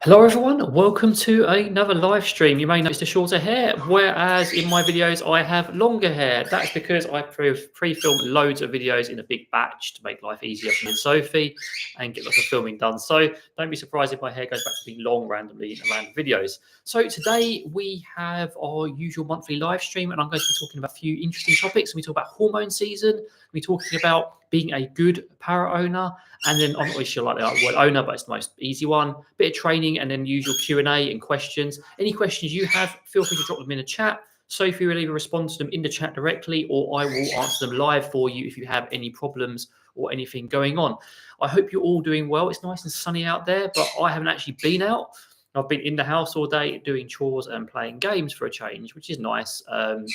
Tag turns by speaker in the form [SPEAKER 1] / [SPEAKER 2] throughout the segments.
[SPEAKER 1] Hello everyone, welcome to another live stream. You may notice the shorter hair, whereas in my videos I have longer hair. That's because I pre-film loads of videos in a big batch to make life easier for me and Sophie and get lots of filming done. So don't be surprised if my hair goes back to being long randomly in random videos. So today we have our usual monthly live stream and I'm going to be talking about a few interesting topics. We talk about hormone season, we're talking about being a good parrot owner, and then I'm not really sure like the word owner, but it's the most easy one. Bit of training and then usual Q&A and questions. Any questions you have, feel free to drop them in the chat. Sophie will either respond to them in the chat directly or I will answer them live for you if you have any problems or anything going on. I hope you're all doing well. It's nice and sunny out there, but I haven't actually been out. I've been in the house all day doing chores and playing games for a change, which is nice,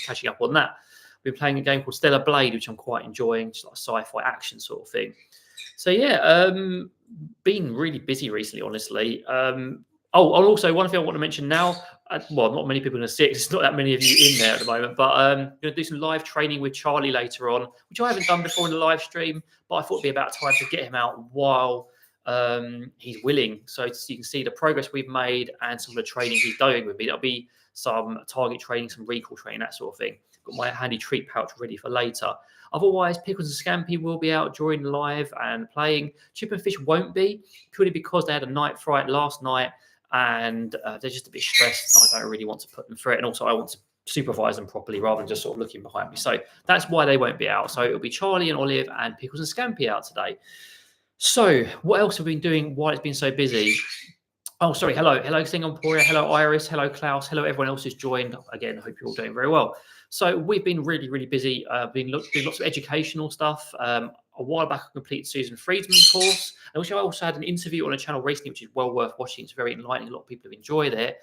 [SPEAKER 1] catching up on that. We've been playing a game called Stellar Blade, which I'm quite enjoying, just like a sci-fi action sort of thing. So yeah, been really busy recently, honestly. And also one thing I want to mention now, well, not many people are going to see it, 'cause there's not that many of you in there at the moment, but I'm going to do some live training with Charlie later on, which I haven't done before in the live stream, but I thought it'd be about time to get him out while he's willing. So you can see the progress we've made and some of the training he's doing with me. That'll be some target training, some recall training, that sort of thing. Got my handy treat pouch ready for later. Otherwise, Pickles and Scampi will be out during live and playing. Chip and Fish won't be, purely because they had a night fright last night and they're just a bit stressed. I don't really want to put them through it. And also I want to supervise them properly rather than just sort of looking behind me. So that's why they won't be out. So it'll be Charlie and Olive and Pickles and Scampi out today. So what else have we been doing while it's been so busy? Oh, sorry. Hello, Singapore. Hello, Iris. Hello, Klaus. Hello, everyone else who's joined. Again, I hope you're all doing very well. So we've been really, really busy. Doing lots of educational stuff. A while back, I completed Susan Friedman's course, and which I also had an interview on a channel recently, which is well worth watching. It's very enlightening. A lot of people have enjoyed it.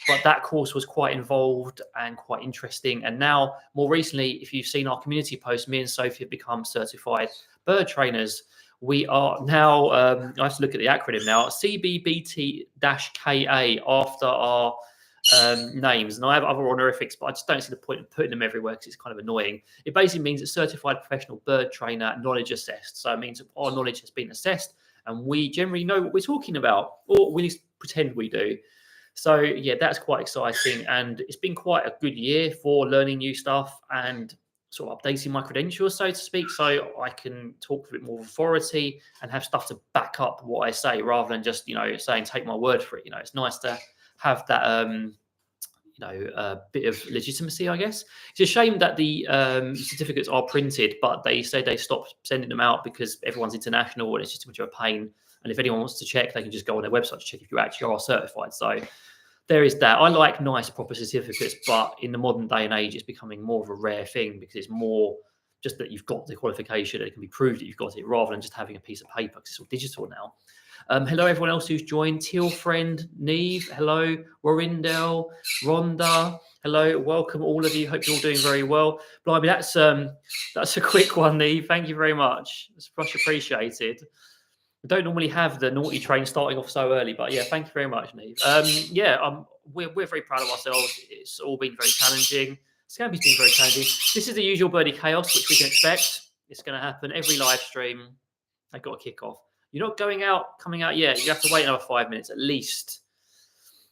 [SPEAKER 1] But that course was quite involved and quite interesting. And now, more recently, if you've seen our community post, me and Sophie have become certified bird trainers. We are now, I have to look at the acronym now, CBBT-KA after our names. And I have other honorifics, but I just don't see the point of putting them everywhere because it's kind of annoying. It basically means it's Certified Professional Bird Trainer Knowledge Assessed. So it means our knowledge has been assessed and we generally know what we're talking about, or we just pretend we do. So yeah, that's quite exciting. And it's been quite a good year for learning new stuff and sort of updating my credentials, so to speak, so I can talk with a bit more authority and have stuff to back up what I say rather than just, saying, take my word for it. It's nice to have that, bit of legitimacy, I guess. It's a shame that the certificates are printed, but they say they stopped sending them out because everyone's international and it's just too much of a pain. And if anyone wants to check, they can just go on their website to check if you actually are certified. So there is that. I like nice proper certificates, but in the modern day and age, it's becoming more of a rare thing because it's more just that you've got the qualification and it can be proved that you've got it rather than just having a piece of paper because it's all digital now. Hello, everyone else who's joined. Teal Friend, Neve, hello. Warindel, Rhonda, hello. Welcome, all of you. Hope you're all doing very well. Blimey, that's a quick one, Neve. Thank you very much. It's much appreciated. We don't normally have the naughty train starting off so early, but yeah, thank you very much, Neve. We're very proud of ourselves. It's all been very challenging. Scampi's been very challenging. This is the usual birdie chaos, which we can expect. It's going to happen every live stream. They've got a kick off. You're not coming out yet. You have to wait another 5 minutes at least.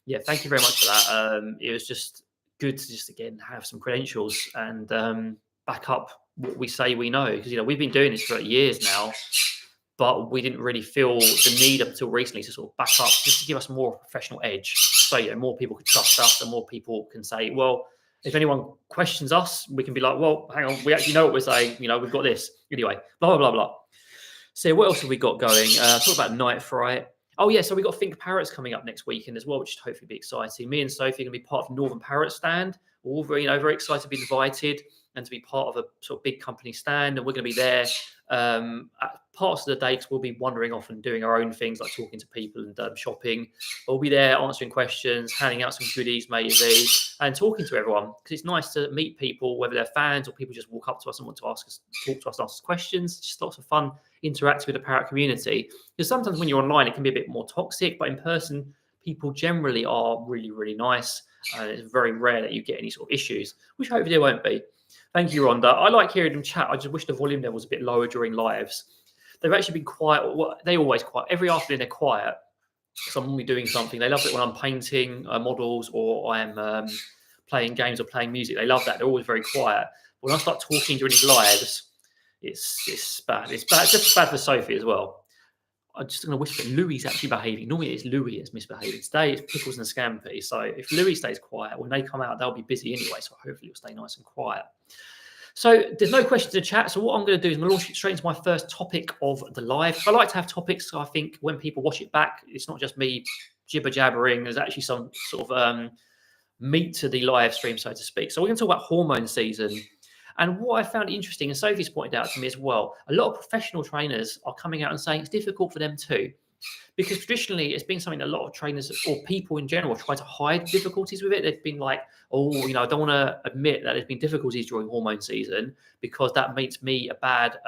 [SPEAKER 1] Yeah, thank you very much for that. It was just good to just again have some credentials and back up what we say we know because we've been doing this for years now. But we didn't really feel the need up until recently to sort of back up, just to give us more professional edge. So, more people can trust us and more people can say, well, if anyone questions us, we can be like, well, hang on, we actually know what we're saying. We've got this. Anyway, blah, blah, blah, blah. So what else have we got going? Talk about night fright. Oh, yeah, so we've got Think Parrots coming up next weekend as well, which should hopefully be exciting. Me and Sophie are going to be part of the Northern Parrot stand. We're all very excited to be invited and to be part of a sort of big company stand. And we're going to be there at parts of the day because we'll be wandering off and doing our own things like talking to people and shopping. We'll be there answering questions, handing out some goodies maybe, and talking to everyone because it's nice to meet people, whether they're fans or people just walk up to us and want to talk to us, ask us questions. It's just lots of fun interacting with the parrot community because sometimes when you're online it can be a bit more toxic, but in person people generally are really, really nice. It's very rare that you get any sort of issues, which hopefully there won't be. Thank you, Rhonda. I like hearing them chat. I just wish the volume level was a bit lower during lives. They've actually been quiet. Well, they always quiet. Every afternoon they're quiet. So I'm normally doing something. They love it when I'm painting models or I'm playing games or playing music. They love that. They're always very quiet. When I start talking during these lives, it's bad. It's bad. It's just bad for Sophie as well. I'm just going to whisper. Louis actually behaving. Normally it's Louis that's misbehaving. Today it's Pickles and Scampi. So if Louis stays quiet, when they come out, they'll be busy anyway. So hopefully it'll stay nice and quiet. So there's no questions to chat. So what I'm going to do is I'm going to launch it straight into my first topic of the live. I like to have topics. So I think when people watch it back, it's not just me jibber jabbering. There's actually some sort of meat to the live stream, so to speak. So we're going to talk about hormone season. And what I found interesting, and Sophie's pointed out to me as well, a lot of professional trainers are coming out and saying it's difficult for them too. Because traditionally, it's been something that a lot of trainers or people in general try to hide difficulties with it. They've been like, oh, I don't want to admit that there's been difficulties during hormone season because that makes me a bad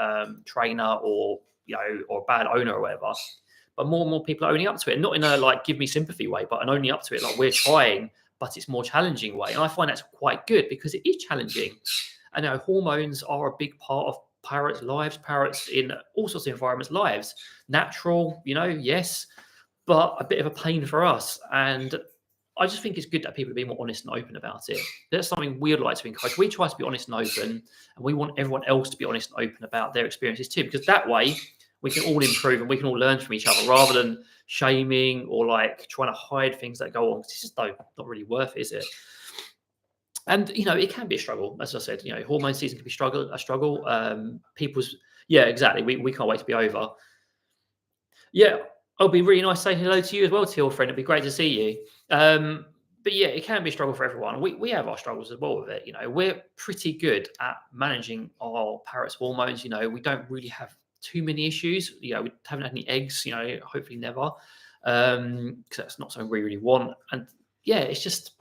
[SPEAKER 1] trainer or a bad owner or whatever. But more and more people are owning up to it, not in a like give me sympathy way, but an owning up to it like we're trying, but it's more challenging way. And I find that's quite good because it is challenging. And hormones are a big part of parrots' lives, parrots in all sorts of environments' lives. Natural, yes, but a bit of a pain for us. And I just think it's good that people are being more honest and open about it. That's something we would like to encourage. We try to be honest and open, and we want everyone else to be honest and open about their experiences too, because that way we can all improve and we can all learn from each other rather than shaming or like trying to hide things that go on. It's just not really worth it, is it? And it can be a struggle, as I said. Hormone season can be a struggle. Exactly. We can't wait to be over. Yeah, it'll be really nice saying hello to you as well, Teal friend. It'd be great to see you. But yeah, it can be a struggle for everyone. We have our struggles as well with it. We're pretty good at managing our parrots' hormones. We don't really have too many issues. We haven't had any eggs. Hopefully never, because that's not something we really want. And yeah, it's just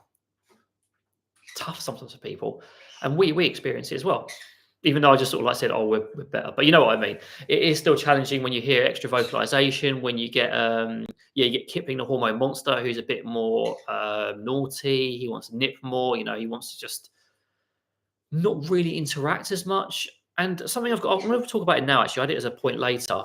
[SPEAKER 1] tough sometimes for people, and we experience it as well. Even though I just sort of like said, oh, we're better, but you know what I mean. It is still challenging when you hear extra vocalization, when you get you get Kipling the hormone monster, who's a bit more naughty. He wants to nip more. He wants to just not really interact as much. And something I'm going to talk about it now. Actually, I did it as a point later.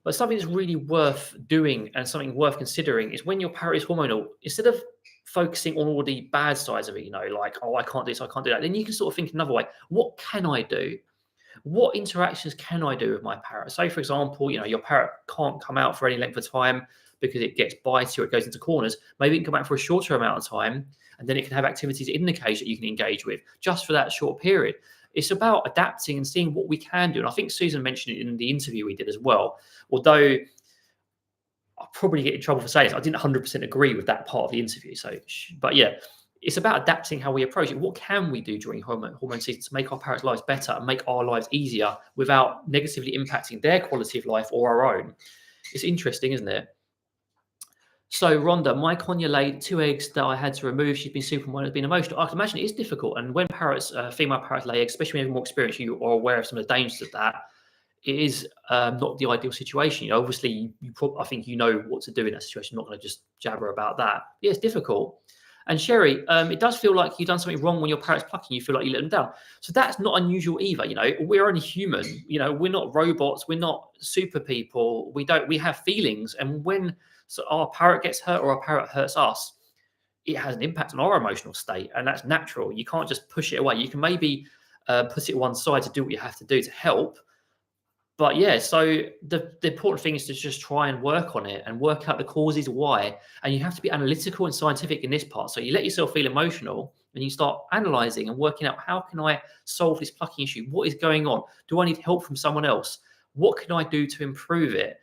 [SPEAKER 1] But something that's really worth doing and something worth considering is when your parrot is hormonal, instead of focusing on all the bad sides of it, like, oh, I can't do this, I can't do that, then you can sort of think another way. What can I do? What interactions can I do with my parrot? So, for example, your parrot can't come out for any length of time because it gets bitey or it goes into corners. Maybe it can come out for a shorter amount of time, and then it can have activities in the cage that you can engage with just for that short period. It's about adapting and seeing what we can do. And I think Susan mentioned it in the interview we did as well. Although I'll probably get in trouble for saying this, I didn't 100% agree with that part of the interview. But yeah, it's about adapting how we approach it. What can we do during hormone season to make our parrots' lives better and make our lives easier without negatively impacting their quality of life or our own? It's interesting, isn't it? So, Rhonda, my Konya laid 2 eggs that I had to remove. She's been super has been emotional. I can imagine it is difficult. And when female parrots lay eggs, especially when you have more experience, you are aware of some of the dangers of that. It is not the ideal situation. Obviously, I think you know what to do in that situation. I'm not going to just jabber about that. Yeah, it's difficult. And Sherry, it does feel like you've done something wrong when your parrot's plucking. You feel like you let them down. So that's not unusual either. We're only human. We're not robots. We're not super people. We have feelings. And when our parrot gets hurt or our parrot hurts us, it has an impact on our emotional state. And that's natural. You can't just push it away. You can maybe put it one side to do what you have to do to help. But yeah, so the important thing is to just try and work on it and work out the causes why. And you have to be analytical and scientific in this part. So you let yourself feel emotional and you start analyzing and working out, how can I solve this plucking issue? What is going on? Do I need help from someone else? What can I do to improve it?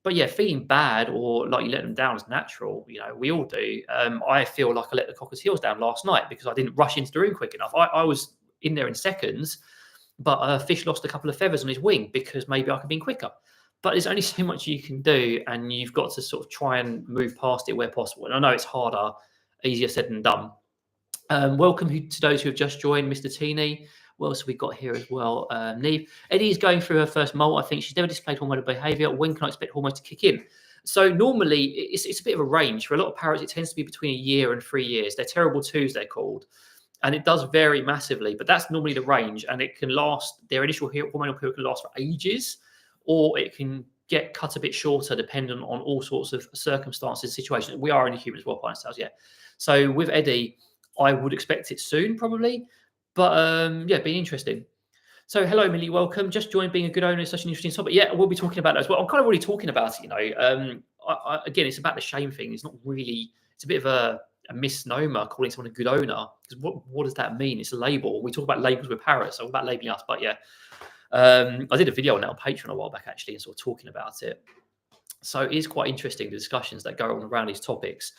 [SPEAKER 1] But yeah, feeling bad or like you let them down is natural. We all do. I feel like I let the cocker's heels down last night because I didn't rush into the room quick enough. I was in there in seconds. But a fish lost a couple of feathers on his wing because maybe I could have been quicker. But there's only so much you can do, and you've got to sort of try and move past it where possible. And I know it's harder, easier said than done. Welcome to those who have just joined, Mr. Teeny. What else have we got here as well? Neve. Eddie is going through her first molt. I think she's never displayed hormonal behaviour. When can I expect hormones to kick in? So normally it's a bit of a range. For a lot of parrots, it tends to be between 1 year and 3 years. They're terrible twos, they're called. And it does vary massively, but that's normally the range. And it can last, their initial hormonal period can last for ages, or it can get cut a bit shorter depending on all sorts of circumstances, situations. We are only human as well, Pine Styles, yeah. So with Eddie, I would expect it soon, probably. But yeah, be interesting. So hello, Millie, welcome. Just joined. Being a good owner is such an interesting topic. Yeah, we'll be talking about that as well. I'm kind of already talking about it, you know. Again, it's about the shame thing. It's not really, it's a bit of a misnomer calling someone a good owner. Because what does that mean? It's a label. We talk about labels with parrots, so about labeling us. But yeah, I did a video on that on Patreon a while back, actually, and sort of talking about it. So it is quite interesting, the discussions that go on around these topics.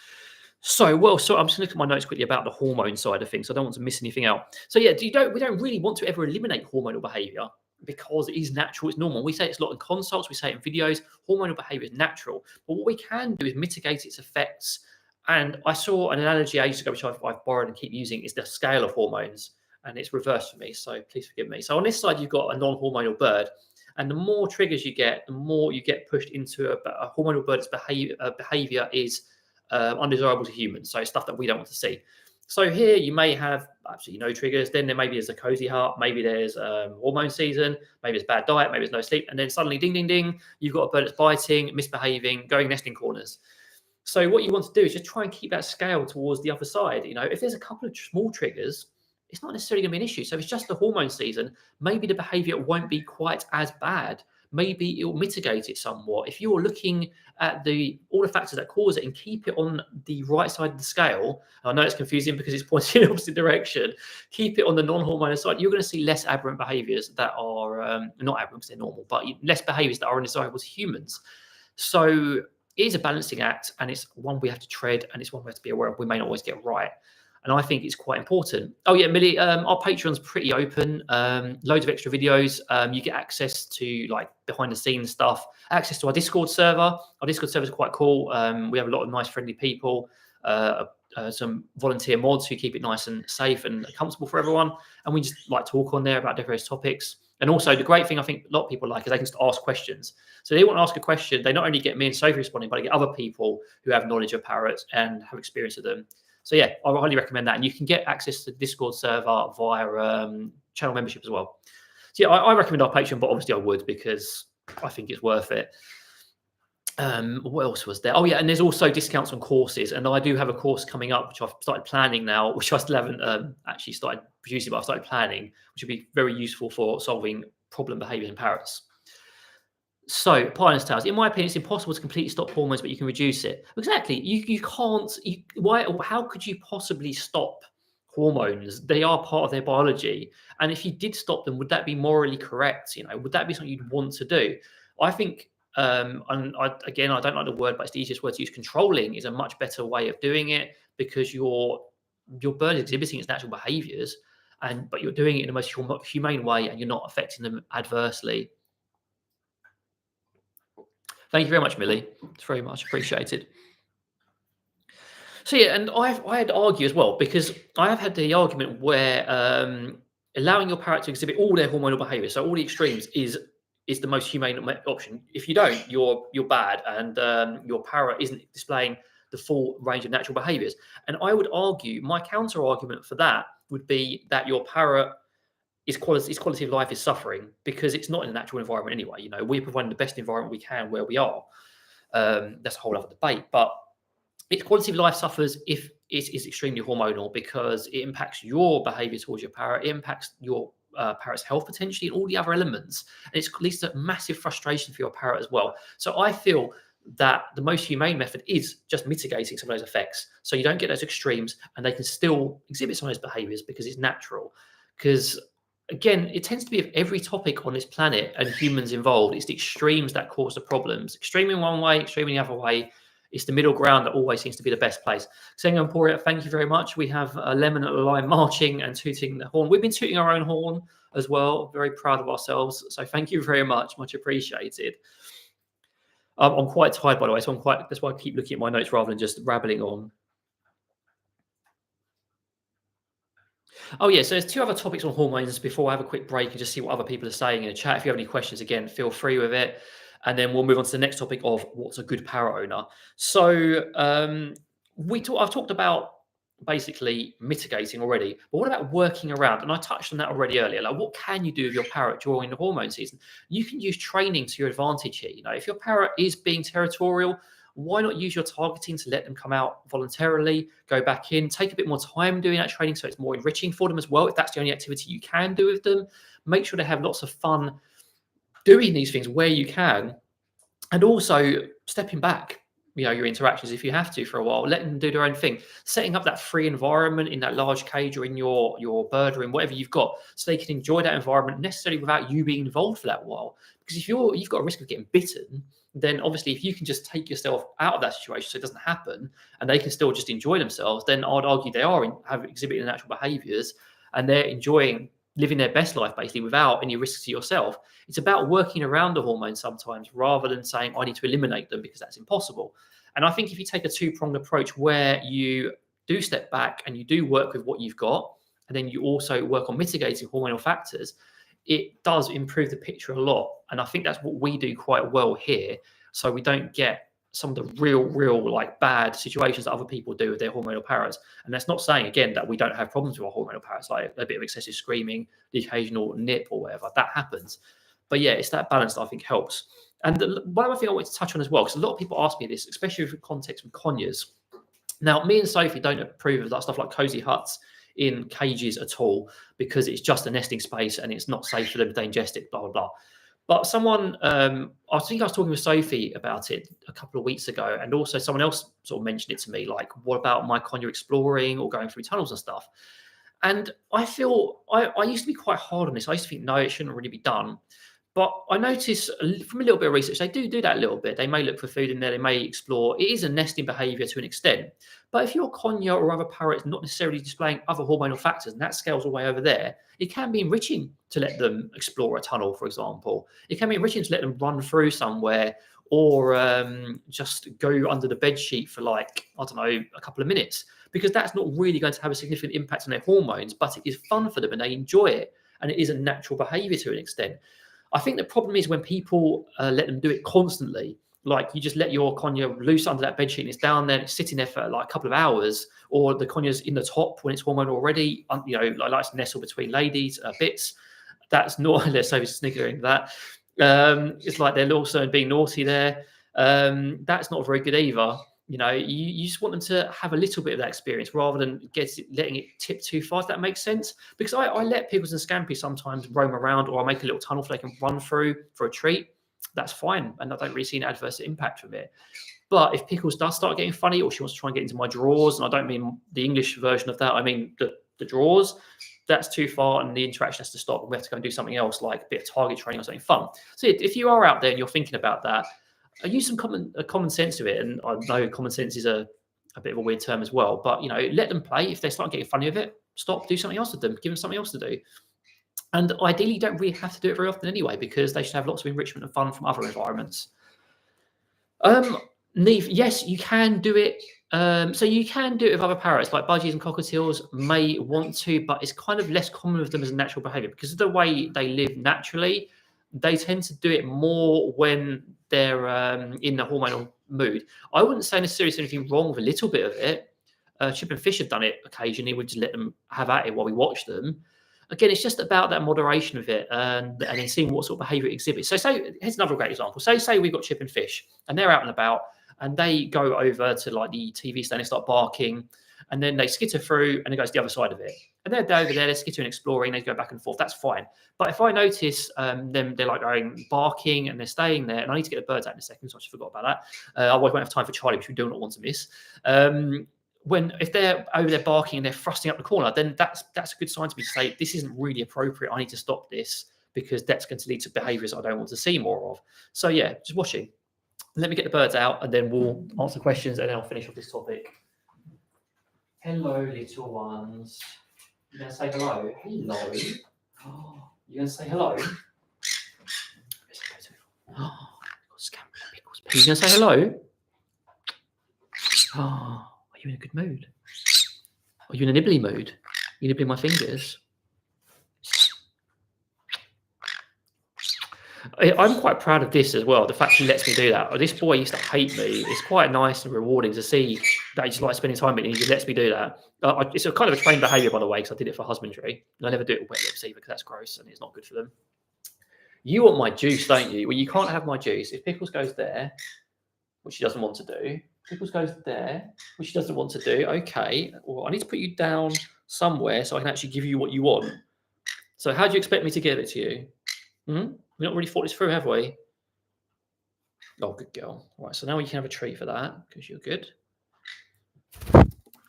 [SPEAKER 1] So I'm just going to look at my notes quickly about the hormone side of things. I don't want to miss anything out. So yeah, we don't really want to ever eliminate hormonal behavior because it is natural, it's normal. We say it's a lot in consults, we say it in videos. Hormonal behavior is natural, but what we can do is mitigate its effects. And I saw an analogy ages ago, which I've borrowed and keep using, is the scale of hormones, and it's reversed for me. So please forgive me. So on this side, you've got a non-hormonal bird. And the more triggers you get, the more you get pushed into a hormonal bird's behavior is undesirable to humans. So it's stuff that we don't want to see. So here you may have absolutely no triggers. Then there maybe there's a cozy heart. Maybe there's hormone season. Maybe it's bad diet. Maybe there's no sleep. And then suddenly, ding, ding, ding, you've got a bird that's biting, misbehaving, going nesting corners. So what you want to do is just try and keep that scale towards the other side. You know, if there's a couple of small triggers, it's not necessarily going to be an issue. So if it's just the hormone season, maybe the behavior won't be quite as bad. Maybe it will mitigate it somewhat. If you're looking at all the factors that cause it and keep it on the right side of the scale, I know it's confusing because it's pointing in the opposite direction, keep it on the non-hormonal side, you're going to see less aberrant behaviors that are, not aberrant because they're normal, but less behaviors that are undesirable to humans. So it is a balancing act, and it's one we have to tread, and it's one we have to be aware of. We may not always get right. And I think it's quite important. Oh yeah, Millie, our Patreon's pretty open. Loads of extra videos. You get access to like behind the scenes stuff, access to our Discord server. Our Discord server is quite cool. We have a lot of nice, friendly people, some volunteer mods who keep it nice and safe and comfortable for everyone. And we just like talk on there about various topics. And also the great thing I think a lot of people like is they can just ask questions. So they want to ask a question. They not only get me and Sophie responding, but they get other people who have knowledge of parrots and have experience with them. So yeah, I highly recommend that. And you can get access to the Discord server via channel membership as well. So yeah, I recommend our Patreon, but obviously I would because I think it's worth it. What else was there? Oh yeah, and there's also discounts on courses. And I do have a course coming up, which I've started planning now, which I still haven't actually started producing, but I've started planning, which would be very useful for solving problem behavior in parrots. So, Pioneer's Tales. In my opinion, it's impossible to completely stop hormones, but you can reduce it. Exactly. You can't. Why? How could you possibly stop hormones? They are part of their biology. And if you did stop them, would that be morally correct? You know, would that be something you'd want to do? I think. And again, I don't like the word, but it's the easiest word to use. Controlling is a much better way of doing it because your bird is exhibiting its natural behaviours, but you're doing it in the most humane way, and you're not affecting them adversely. Thank you very much, Millie. It's very much appreciated. So yeah, and I had to argue as well because I have had the argument where allowing your parrot to exhibit all their hormonal behaviour, so all the extremes, is the most humane option. If you don't, you're bad, and your parrot isn't displaying the full range of natural behaviours. And I would argue my counter argument for that would be that your parrot its quality of life is suffering because it's not in a natural environment anyway. You know, we're providing the best environment we can where we are. That's a whole other debate. But its quality of life suffers if it is extremely hormonal because it impacts your behaviour towards your parrot. It impacts your parrot's health potentially and all the other elements. And it leads to massive frustration for your parrot as well. So I feel that the most humane method is just mitigating some of those effects. So you don't get those extremes and they can still exhibit some of those behaviours because it's natural. Because again, it tends to be of every topic on this planet and humans involved, it's the extremes that cause the problems. Extreme in one way, extreme in the other way. It's the middle ground that always seems to be the best place. Senga and Poria, thank you very much. We have a lemon at the line marching and tooting the horn. We've been tooting our own horn as well. Very proud of ourselves. So thank you very much. Much appreciated. I'm quite tired, by the way, so that's why I keep looking at my notes rather than just rabbling on. Oh, yeah. So there's two other topics on hormones before I have a quick break and just see what other people are saying in the chat. If you have any questions, again, feel free with it. And then we'll move on to the next topic of what's a good parrot owner. So I've talked about basically mitigating already. But what about working around? And I touched on that already earlier. Like, what can you do with your parrot during the hormone season? You can use training to your advantage here. You know, if your parrot is being territorial, why not use your targeting to let them come out voluntarily, go back in, take a bit more time doing that training so it's more enriching for them as well. If that's the only activity you can do with them, make sure they have lots of fun doing these things where you can. And also stepping back, you know, your interactions if you have to for a while, letting them do their own thing, setting up that free environment in that large cage or in your bird room, whatever you've got, so they can enjoy that environment necessarily without you being involved for that while. Because if you've got a risk of getting bitten, then obviously if you can just take yourself out of that situation so it doesn't happen and they can still just enjoy themselves, then I'd argue they are have exhibiting natural behaviors and they're enjoying living their best life basically without any risks to yourself. It's about working around the hormones sometimes rather than saying I need to eliminate them because that's impossible. And I think if you take a two-pronged approach where you do step back and you do work with what you've got, and then you also work on mitigating hormonal factors, it does improve the picture a lot. And I think that's what we do quite well here. So we don't get some of the real like bad situations that other people do with their hormonal parrots. And that's not saying again that we don't have problems with our hormonal parrots, like a bit of excessive screaming, the occasional nip or whatever, that happens. But yeah, it's that balance that I think helps. And one other thing I wanted to touch on as well, because a lot of people ask me this, especially with context with conures. Now, me and Sophie don't approve of that stuff like cozy huts in cages at all, because it's just a nesting space and it's not safe for them to ingest it, blah, blah, blah. But someone, I think I was talking with Sophie about it a couple of weeks ago, and also someone else sort of mentioned it to me, like, what about my conure exploring or going through tunnels and stuff? And I feel, I used to be quite hard on this. I used to think, no, it shouldn't really be done. But I notice from a little bit of research, they do that a little bit. They may look for food in there, they may explore. It is a nesting behaviour to an extent. But if your conure or other parrot is not necessarily displaying other hormonal factors, and that scales all the way over there, it can be enriching to let them explore a tunnel, for example. It can be enriching to let them run through somewhere or just go under the bed sheet for like, I don't know, a couple of minutes, because that's not really going to have a significant impact on their hormones, but it is fun for them and they enjoy it. And it is a natural behaviour to an extent. I think the problem is when people let them do it constantly, like you just let your conure loose under that bedsheet and it's down there, it's sitting there for like a couple of hours, or the conure's in the top when it's hormonal already, you know, like likes to nestle between ladies' bits. That's not, let's say it's sniggering that. It's like they're also being naughty there. That's not very good either. You know, you just want them to have a little bit of that experience rather than letting it tip too far, if that makes sense. Because I let pickles and scampi sometimes roam around, or I make a little tunnel so they can run through for a treat. That's fine. And I don't really see an adverse impact from it. But if Pickles does start getting funny, or she wants to try and get into my drawers, and I don't mean the English version of that, I mean the drawers, that's too far and the interaction has to stop and we have to go and do something else, like a bit of target training or something fun. So if you are out there and you're thinking about that, use some common sense to it. And I know common sense is a bit of a weird term as well, but you know, let them play. If they start getting funny with it, stop, do something else with them, give them something else to do. And ideally, you don't really have to do it very often anyway, because they should have lots of enrichment and fun from other environments. Neve, yes, you can do it. So you can do it with other parrots, like budgies and cockatiels may want to, but it's kind of less common with them as a natural behaviour because of the way they live naturally. They tend to do it more when they're in the hormonal mood. I wouldn't say necessarily there's anything wrong with a little bit of it. Chip and Fish have done it occasionally. We just let them have at it while we watch them. Again, it's just about that moderation of it and then seeing what sort of behaviour it exhibits. So say, here's another great example. Say we've got Chip and Fish and they're out and about and they go over to like the TV stand and start barking, and then they skitter through and it goes to the other side of it. And they're over there, they're skittering, exploring, they go back and forth. That's fine. But if I notice them, they're like going barking and they're staying there, and I need to get the birds out in a second, so I just forgot about that. Otherwise, I won't have time for Charlie, which we do not want to miss. If they're over there barking and they're thrusting up the corner, then that's a good sign to me to say, this isn't really appropriate. I need to stop this because that's going to lead to behaviours I don't want to see more of. So yeah, just watching. Let me get the birds out and then we'll answer questions and then I'll finish off this topic. Hello, little ones. You going to say hello? Hello. Oh, you going to say hello? Oh, pickles. Are you going to say hello? Oh, are you in a good mood? Are you in a nibbly mood? Are you nibbling my fingers? I'm quite proud of this as well. The fact he lets me do that. This boy used to hate me. It's quite nice and rewarding to see that he just likes spending time with me and he just lets me do that. It's a kind of a trained behaviour, by the way, because I did it for husbandry. I never do it with wet lips either because that's gross and it's not good for them. You want my juice, don't you? Well, you can't have my juice. If Pickles goes there, which he doesn't want to do, Pickles goes there, which he doesn't want to do. Okay, well, I need to put you down somewhere so I can actually give you what you want. So how do you expect me to give it to you? We've not really thought this through, have we? Oh, good girl. Right, so now you can have a treat for that because you're good.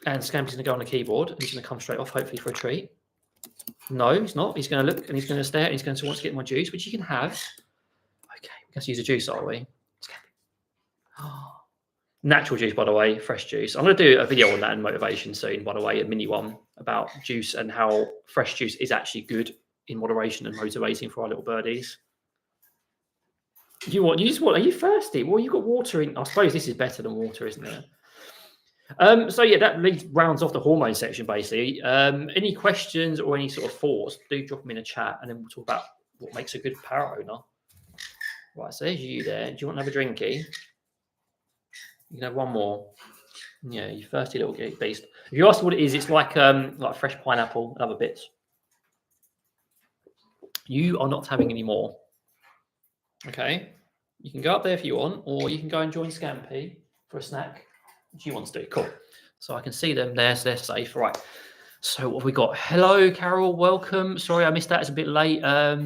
[SPEAKER 1] And Scampy's going to go on the keyboard and he's going to come straight off, hopefully, for a treat. No, he's not. He's going to look and he's going to stare and he's going to want to get my juice, which you can have. Okay, we're going to use a juice, are we? Oh, natural juice, by the way, fresh juice. I'm going to do a video on that in motivation soon, by the way, a mini one about juice and how fresh juice is actually good in moderation and motivating for our little birdies. Are you thirsty? Well, you've got water in. I suppose this is better than water, isn't it? So yeah, that rounds off the hormone section basically. Any questions or any sort of thoughts, do drop them in a chat and then we'll talk about what makes a good parrot owner. Right, so there's you there. Do you want another drinky? You can have one more. Yeah, you thirsty little beast. If you ask me what it is, it's like fresh pineapple and other bits. You are not having any more. Okay, you can go up there if you want, or you can go and join Scampy for a snack. What do you want to do? Cool. So I can see them there, so they're safe. Right. So what have we got? Hello, Carol. Welcome. Sorry, I missed that. It's a bit late. Yeah,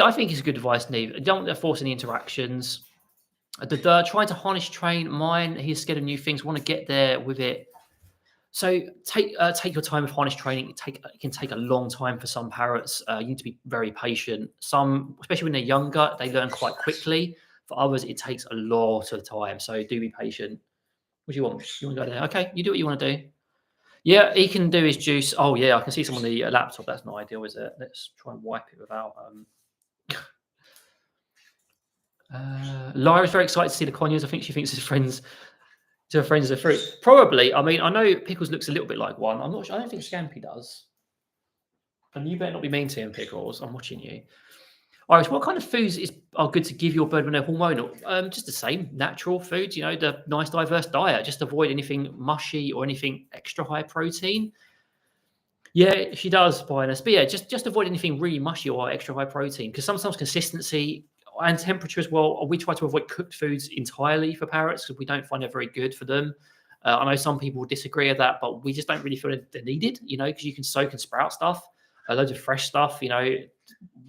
[SPEAKER 1] I think it's a good advice, Neve. Don't force any interactions. Trying to harness train mine. He's scared of new things. Want to get there with it. So take your time with harness training. It can take a long time for some parrots. You need to be very patient. Some, especially when they're younger, they learn quite quickly. For others, it takes a lot of time. So do be patient. What do you want? You want to go there? Okay, you do what you want to do. Yeah, he can do his juice. Oh yeah, I can see someone on the laptop. That's not ideal, is it? Let's try and wipe it without. Lyra's very excited to see the conures. I think she thinks his friends. To her friends are fruit. Probably. I mean, I know Pickles looks a little bit like one. I'm not sure. I don't think Scampy does. And you better not be mean to him, Pickles. I'm watching you. Iris, what kind of foods are good to give your bird when they're hormonal? Just the same, natural foods. You know, the nice diverse diet. Just avoid anything mushy or anything extra high protein. Yeah, she does, Binus. But yeah, just avoid anything really mushy or extra high protein because sometimes consistency and temperature as well. We try to avoid cooked foods entirely for parrots because we don't find it very good for them. I know some people disagree with that, but we just don't really feel they're needed, you know, because you can soak and sprout stuff, loads of fresh stuff, you know,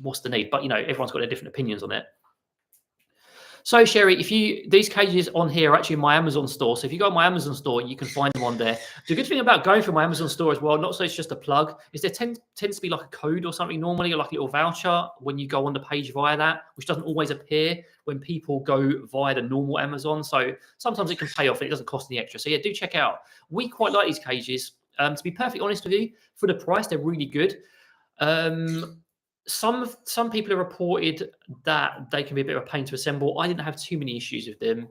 [SPEAKER 1] what's the need? But, you know, everyone's got their different opinions on it. So, Sherry, these cages on here are actually in my Amazon store. So if you go on my Amazon store, you can find them on there. The good thing about going through my Amazon store as well, not so it's just a plug, is there tends to be like a code or something normally, or like a little voucher when you go on the page via that, which doesn't always appear when people go via the normal Amazon. So sometimes it can pay off and it doesn't cost any extra. So yeah, do check out. We quite like these cages. To be perfectly honest with you, for the price, they're really good. Some people have reported that they can be a bit of a pain to assemble. I didn't have too many issues with them.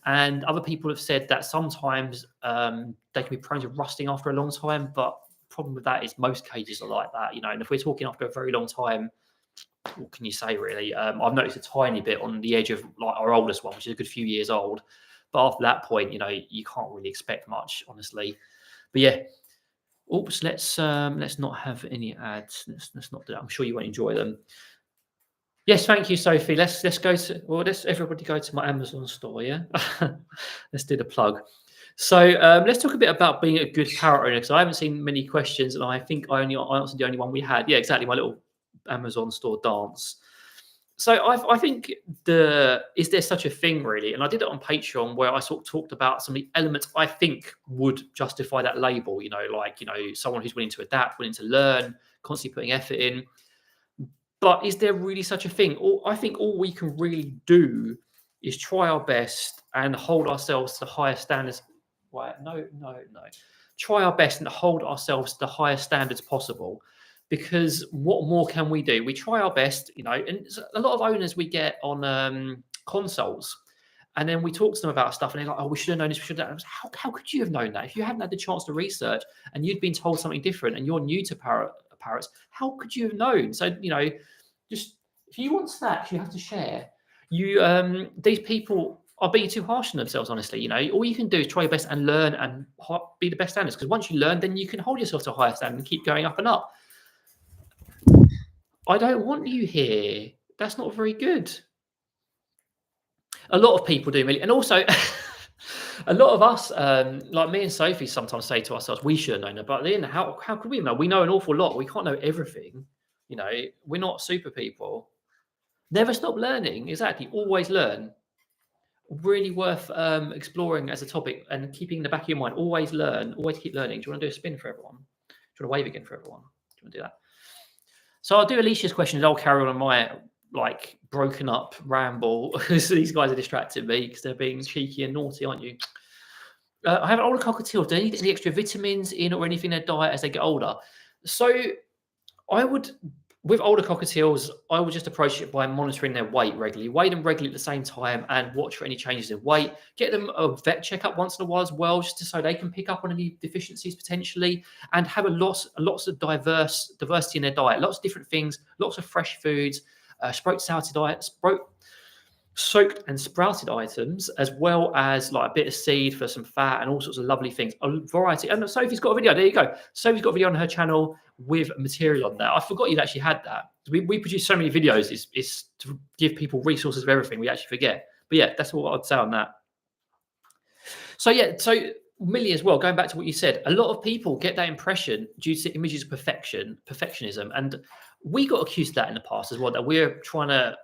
[SPEAKER 1] And other people have said that sometimes they can be prone to rusting after a long time. But the problem with that is most cages are like that, you know. And if we're talking after a very long time, what can you say, really? I've noticed a tiny bit on the edge of like our oldest one, which is a good few years old. But after that point, you know, you can't really expect much, honestly. But yeah. Oops, let's not have any ads. Let's not do that. I'm sure you won't enjoy them. Yes, thank you, Sophie. Let's everybody go to my Amazon store, yeah? Let's do the plug. So let's talk a bit about being a good parrot owner, because I haven't seen many questions, and I think I answered the only one we had. Yeah, exactly, my little Amazon store dance. So I think is there such a thing, really? And I did it on Patreon where I sort of talked about some of the elements I think would justify that label, you know, like, you know, someone who's willing to adapt, willing to learn, constantly putting effort in. But is there really such a thing? I think all we can really do is try our best and hold ourselves to the highest standards. Right? No. Try our best and hold ourselves to the highest standards possible. Because what more can we do? We try our best, you know, and a lot of owners we get on consults, and then we talk to them about stuff, and they're like, oh, we should have known this, we should have known. How could you have known that? If you hadn't had the chance to research and you'd been told something different and you're new to parrots, how could you have known? So, you know, just If you want snacks, you have to share. You these people are being too harsh on themselves, honestly. All you can do is try your best and learn and be the best standards. Because once you learn, then you can hold yourself to a higher standard and keep going up and up. I don't want you here. That's not very good. A lot of people do, really. And also, a lot of us, like me and Sophie, sometimes say to ourselves, we should have known that. But then how could we know? We know an awful lot. We can't know everything. We're not super people. Never stop learning. Exactly. Always learn. Really worth exploring as a topic and keeping in the back of your mind. Always learn. Always keep learning. Do you want to do a spin for everyone? Do you want to wave again for everyone? Do you want to do that? So I'll do Alicia's questions. I'll carry on my broken up ramble because these guys are distracting me because they're being cheeky and naughty, aren't you? I have older cockatiels. Do they need any extra vitamins in or anything in their diet as they get older? So I would, with older cockatiels, I would just approach it by monitoring their weight regularly. Weigh them regularly at the same time and watch for any changes in weight. Get them a vet checkup once in a while as well, just so they can pick up on any deficiencies potentially, and have lots of diversity in their diet. Lots of different things, lots of fresh foods, soaked and sprouted items, as well as a bit of seed for some fat and all sorts of lovely things. A variety. And Sophie's got a video. There you go. Sophie's got a video on her channel with material on there. I forgot you'd actually had that. We produce so many videos. It's to give people resources of everything. We actually forget. But yeah, that's what I'd say on that. So yeah, Millie as well, going back to what you said, a lot of people get that impression due to images of perfectionism. And we got accused of that in the past as well, that we're trying to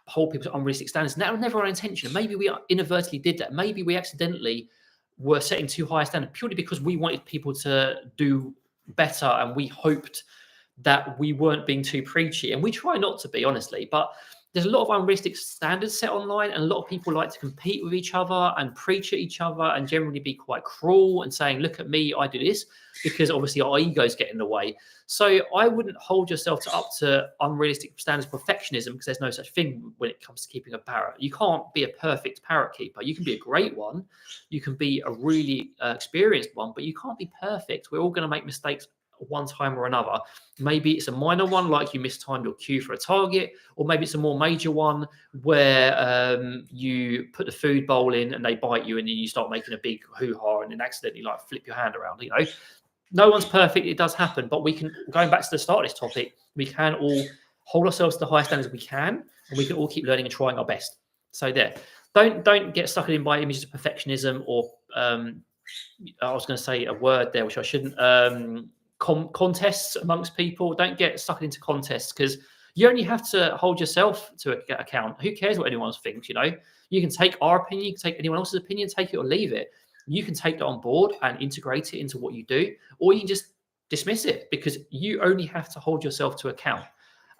[SPEAKER 1] hold people to unrealistic standards. And that was never our intention. Maybe we inadvertently did that. Maybe we accidentally were setting too high a standard purely because we wanted people to do better and we hoped that we weren't being too preachy. And we try not to be, honestly, but there's a lot of unrealistic standards set online, and a lot of people like to compete with each other and preach at each other and generally be quite cruel and saying, look at me, I do this, because obviously our egos get in the way. So I wouldn't hold yourself up to unrealistic standards of perfectionism, because there's no such thing when it comes to keeping a parrot. You can't be a perfect parrot keeper. You can be a great one. You can be a really experienced one, but you can't be perfect. We're all going to make mistakes one time or another. Maybe it's a minor one, like you mistimed your cue for a target, or maybe it's a more major one where you put the food bowl in and they bite you, and then you start making a big hoo-ha and then accidentally flip your hand around. No one's perfect. It does happen, but we can, going back to the start of this topic, we can all hold ourselves to the highest standards we can, and we can all keep learning and trying our best. So don't get sucked in by images of perfectionism, or I was going to say a word there which I shouldn't. Contests amongst people. Don't get sucked into contests, because you only have to hold yourself to account. Who cares what anyone thinks? You can take our opinion, you can take anyone else's opinion, take it or leave it. You can take that on board and integrate it into what you do, or you can just dismiss it, because you only have to hold yourself to account.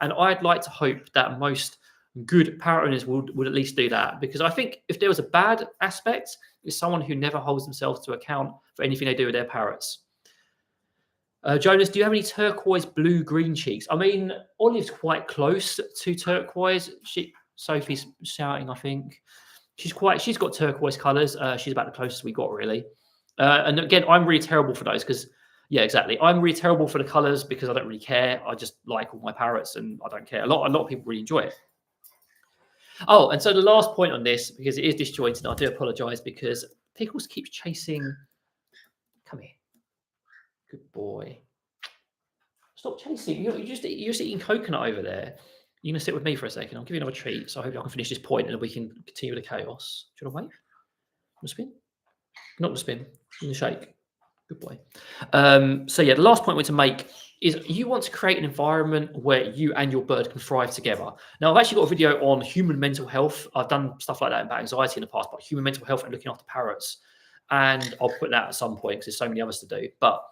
[SPEAKER 1] And I'd like to hope that most good parrot owners would at least do that, because I think if there was a bad aspect, it's someone who never holds themselves to account for anything they do with their parrots. Jonas, do you have any turquoise, blue, green cheeks? I mean, Olive's quite close to turquoise. Sophie's shouting, I think. She's got turquoise colours. She's about the closest we got, really. And again, I'm really terrible for those because, yeah, exactly. I'm really terrible for the colours because I don't really care. I just like all my parrots and I don't care. A lot of people really enjoy it. Oh, and so the last point on this, because it is disjointed, I do apologise, because Pickles keeps chasing. Come here. Good boy. Stop chasing. You're just eating coconut over there. You're going to sit with me for a second. I'll give you another treat. So I hope I can finish this point and then we can continue with the chaos. Do you want to wait? Want to spin? Not to spin. In the shake. Good boy. So yeah, the last point I want to make is you want to create an environment where you and your bird can thrive together. Now, I've actually got a video on human mental health. I've done stuff like that about anxiety in the past, but human mental health and looking after parrots. And I'll put that at some point because there's so many others to do. But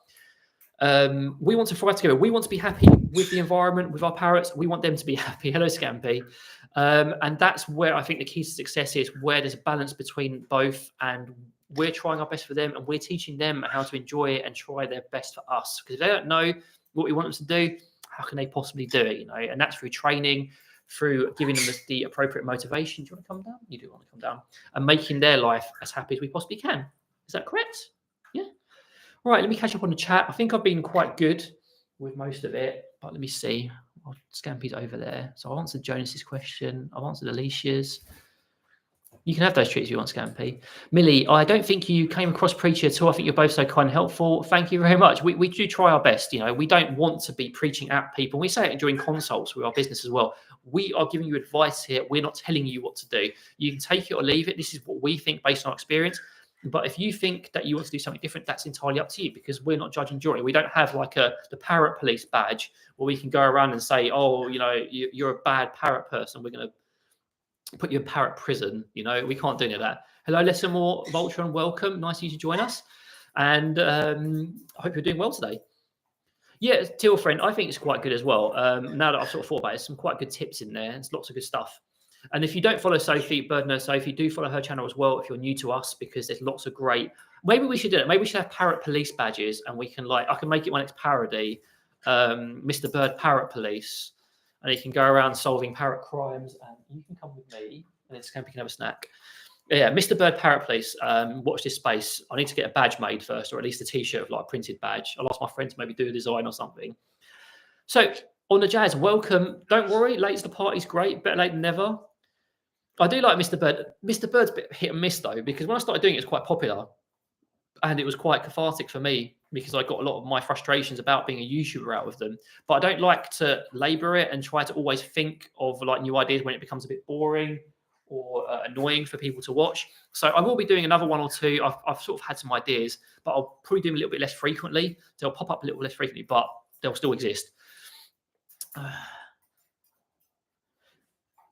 [SPEAKER 1] we want to thrive together. We want to be happy with the environment, with our parrots. We want them to be happy. Hello, Scampy. And that's where I think the key to success is, where there's a balance between both, and we're trying our best for them and we're teaching them how to enjoy it and try their best for us. Because if they don't know what we want them to do, how can they possibly do it? And that's through training, through giving them the appropriate motivation. Do you want to come down? You do want to come down. And making their life as happy as we possibly can. Is that correct? Yeah. Right, let me catch up on the chat. I think I've been quite good with most of it, but let me see. Oh, Scampy's over there. So I answered Jonas's question. I've answered Alicia's. You can have those treats if you want, Scampy. Millie, I don't think you came across preachy at all. I think you're both so kind and helpful. Thank you very much. We do try our best. You know, we don't want to be preaching at people. We say it during consults with our business as well. We are giving you advice here. We're not telling you what to do. You can take it or leave it. This is what we think based on our experience. But if you think that you want to do something different, that's entirely up to you, because we're not judging jury. We don't have like the parrot police badge where we can go around and say, oh, you know, you're a bad parrot person. We're going to put you in parrot prison. You know, we can't do any of that. Hello, Lesson More Voltron, welcome. Nice of you to join us. And I hope you're doing well today. Yeah, Teal Friend, I think it's quite good as well. Now that I've sort of thought about it, some quite good tips in there. There's lots of good stuff. And if you don't follow Sophie, Bird Nurse Sophie, do follow her channel as well if you're new to us, because there's lots of great. Maybe we should do it. Maybe we should have parrot police badges, and we can I can make it my next parody, Mr. Bird Parrot Police, and you can go around solving parrot crimes. And you can come with me, and then Scampy can have a snack. Yeah, Mr. Bird Parrot Police. Watch this space. I need to get a badge made first, or at least a T-shirt of like a printed badge. I'll ask my friend to maybe do a design or something. So on the Jazz, welcome. Don't worry, late to the party's great. Better late than never. I do like Mr. Bird. Mr. Bird's a bit hit and miss though, because when I started doing it, it's quite popular, and it was quite cathartic for me because I got a lot of my frustrations about being a YouTuber out with them. But I don't like to labour it and try to always think of like new ideas when it becomes a bit boring or annoying for people to watch. So I will be doing another one or two. I've sort of had some ideas, but I'll probably do them a little bit less frequently. They'll pop up a little less frequently, but they'll still exist.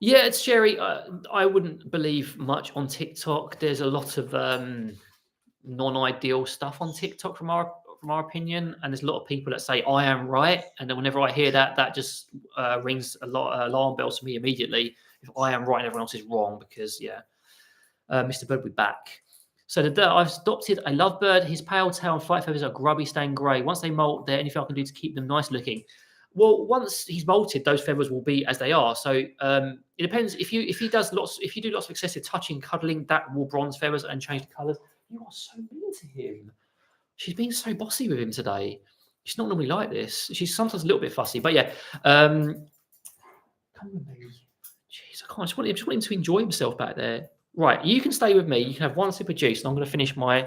[SPEAKER 1] Yeah, it's Sherry. I wouldn't believe much on TikTok. There's a lot of non-ideal stuff on TikTok from our opinion, and there's a lot of people that say I am right, and then whenever I hear that, that just rings a lot of alarm bells to me immediately. If I am right and everyone else is wrong, because Mr. Bird will be back. So I've adopted a lovebird. His pale tail and flight feathers are grubby, stained grey. Once they molt, there anything I can do to keep them nice looking? Well, once he's molted, those feathers will be as they are. So it depends. If you do lots of excessive touching, cuddling, that will bronze feathers and change the colours. You are so mean to him. She's being so bossy with him today. She's not normally like this. She's sometimes a little bit fussy, but yeah. Come with me. Jeez, I just want him to enjoy himself back there. Right, you can stay with me. You can have one sip of juice, and I'm going to finish what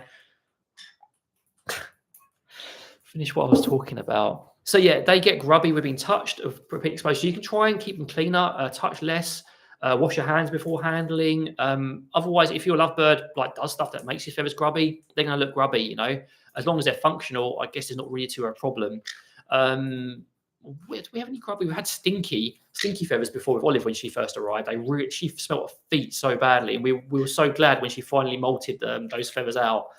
[SPEAKER 1] I was talking about. So yeah, they get grubby with being touched, of repeat exposure. You can try and keep them cleaner, touch less, wash your hands before handling. Otherwise, if your lovebird does stuff that makes his feathers grubby, they're going to look grubby. You know, as long as they're functional, I guess there's not really a problem. Do we have any grubby? We had stinky feathers before with Olive when she first arrived. She smelled her feet so badly, and we were so glad when she finally molted those feathers out.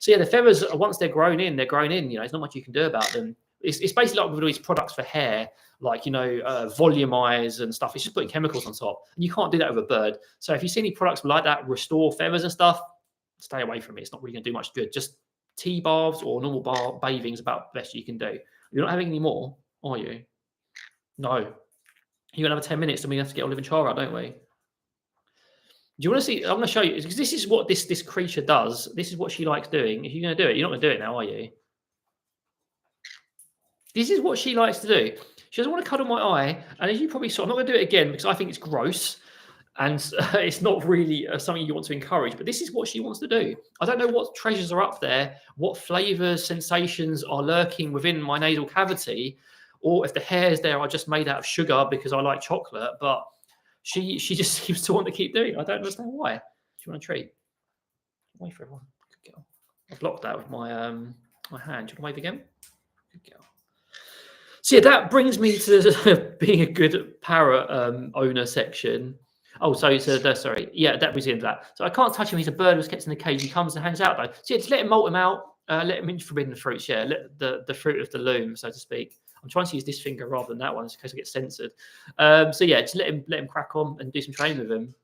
[SPEAKER 1] So yeah, the feathers, once they're grown in, they're grown in. You know, there's not much you can do about them. It's basically like with all these products for hair, like, you know, volumize and stuff. It's just putting chemicals on top, and you can't do that with a bird. So if you see any products like that, restore feathers and stuff, stay away from it. It's not really going to do much good. Just tea baths or normal bathing is about the best you can do. You're not having any more, are you? No. You're going to have 10 minutes, and we have to get Olive and Char out, don't we? Do you want to see? I'm going to show you, because this is what this creature does. This is what she likes doing. If you're going to do it, you're not going to do it now, are you? This is what she likes to do. She doesn't want to cuddle my eye. And as you probably saw, I'm not going to do it again because I think it's gross. And it's not really something you want to encourage. But this is what she wants to do. I don't know what treasures are up there, what flavors, sensations are lurking within my nasal cavity, or if the hairs there are just made out of sugar because I like chocolate. But she just seems to want to keep doing it. I don't understand why. Do you want a treat? Wait for everyone. Good girl. I blocked that with my my hand. Do you want to wave again? Good girl. So yeah, that brings me to being a good parrot owner section. Oh, sorry. Yeah, that brings me into that. So I can't touch him. He's a bird who's kept in the cage. He comes and hangs out though. So yeah, just let him molt him out. Let him into forbidden fruits. Yeah, let the fruit of the loom, so to speak. I'm trying to use this finger rather than that one, in case I get censored. So yeah, just let him crack on and do some training with him.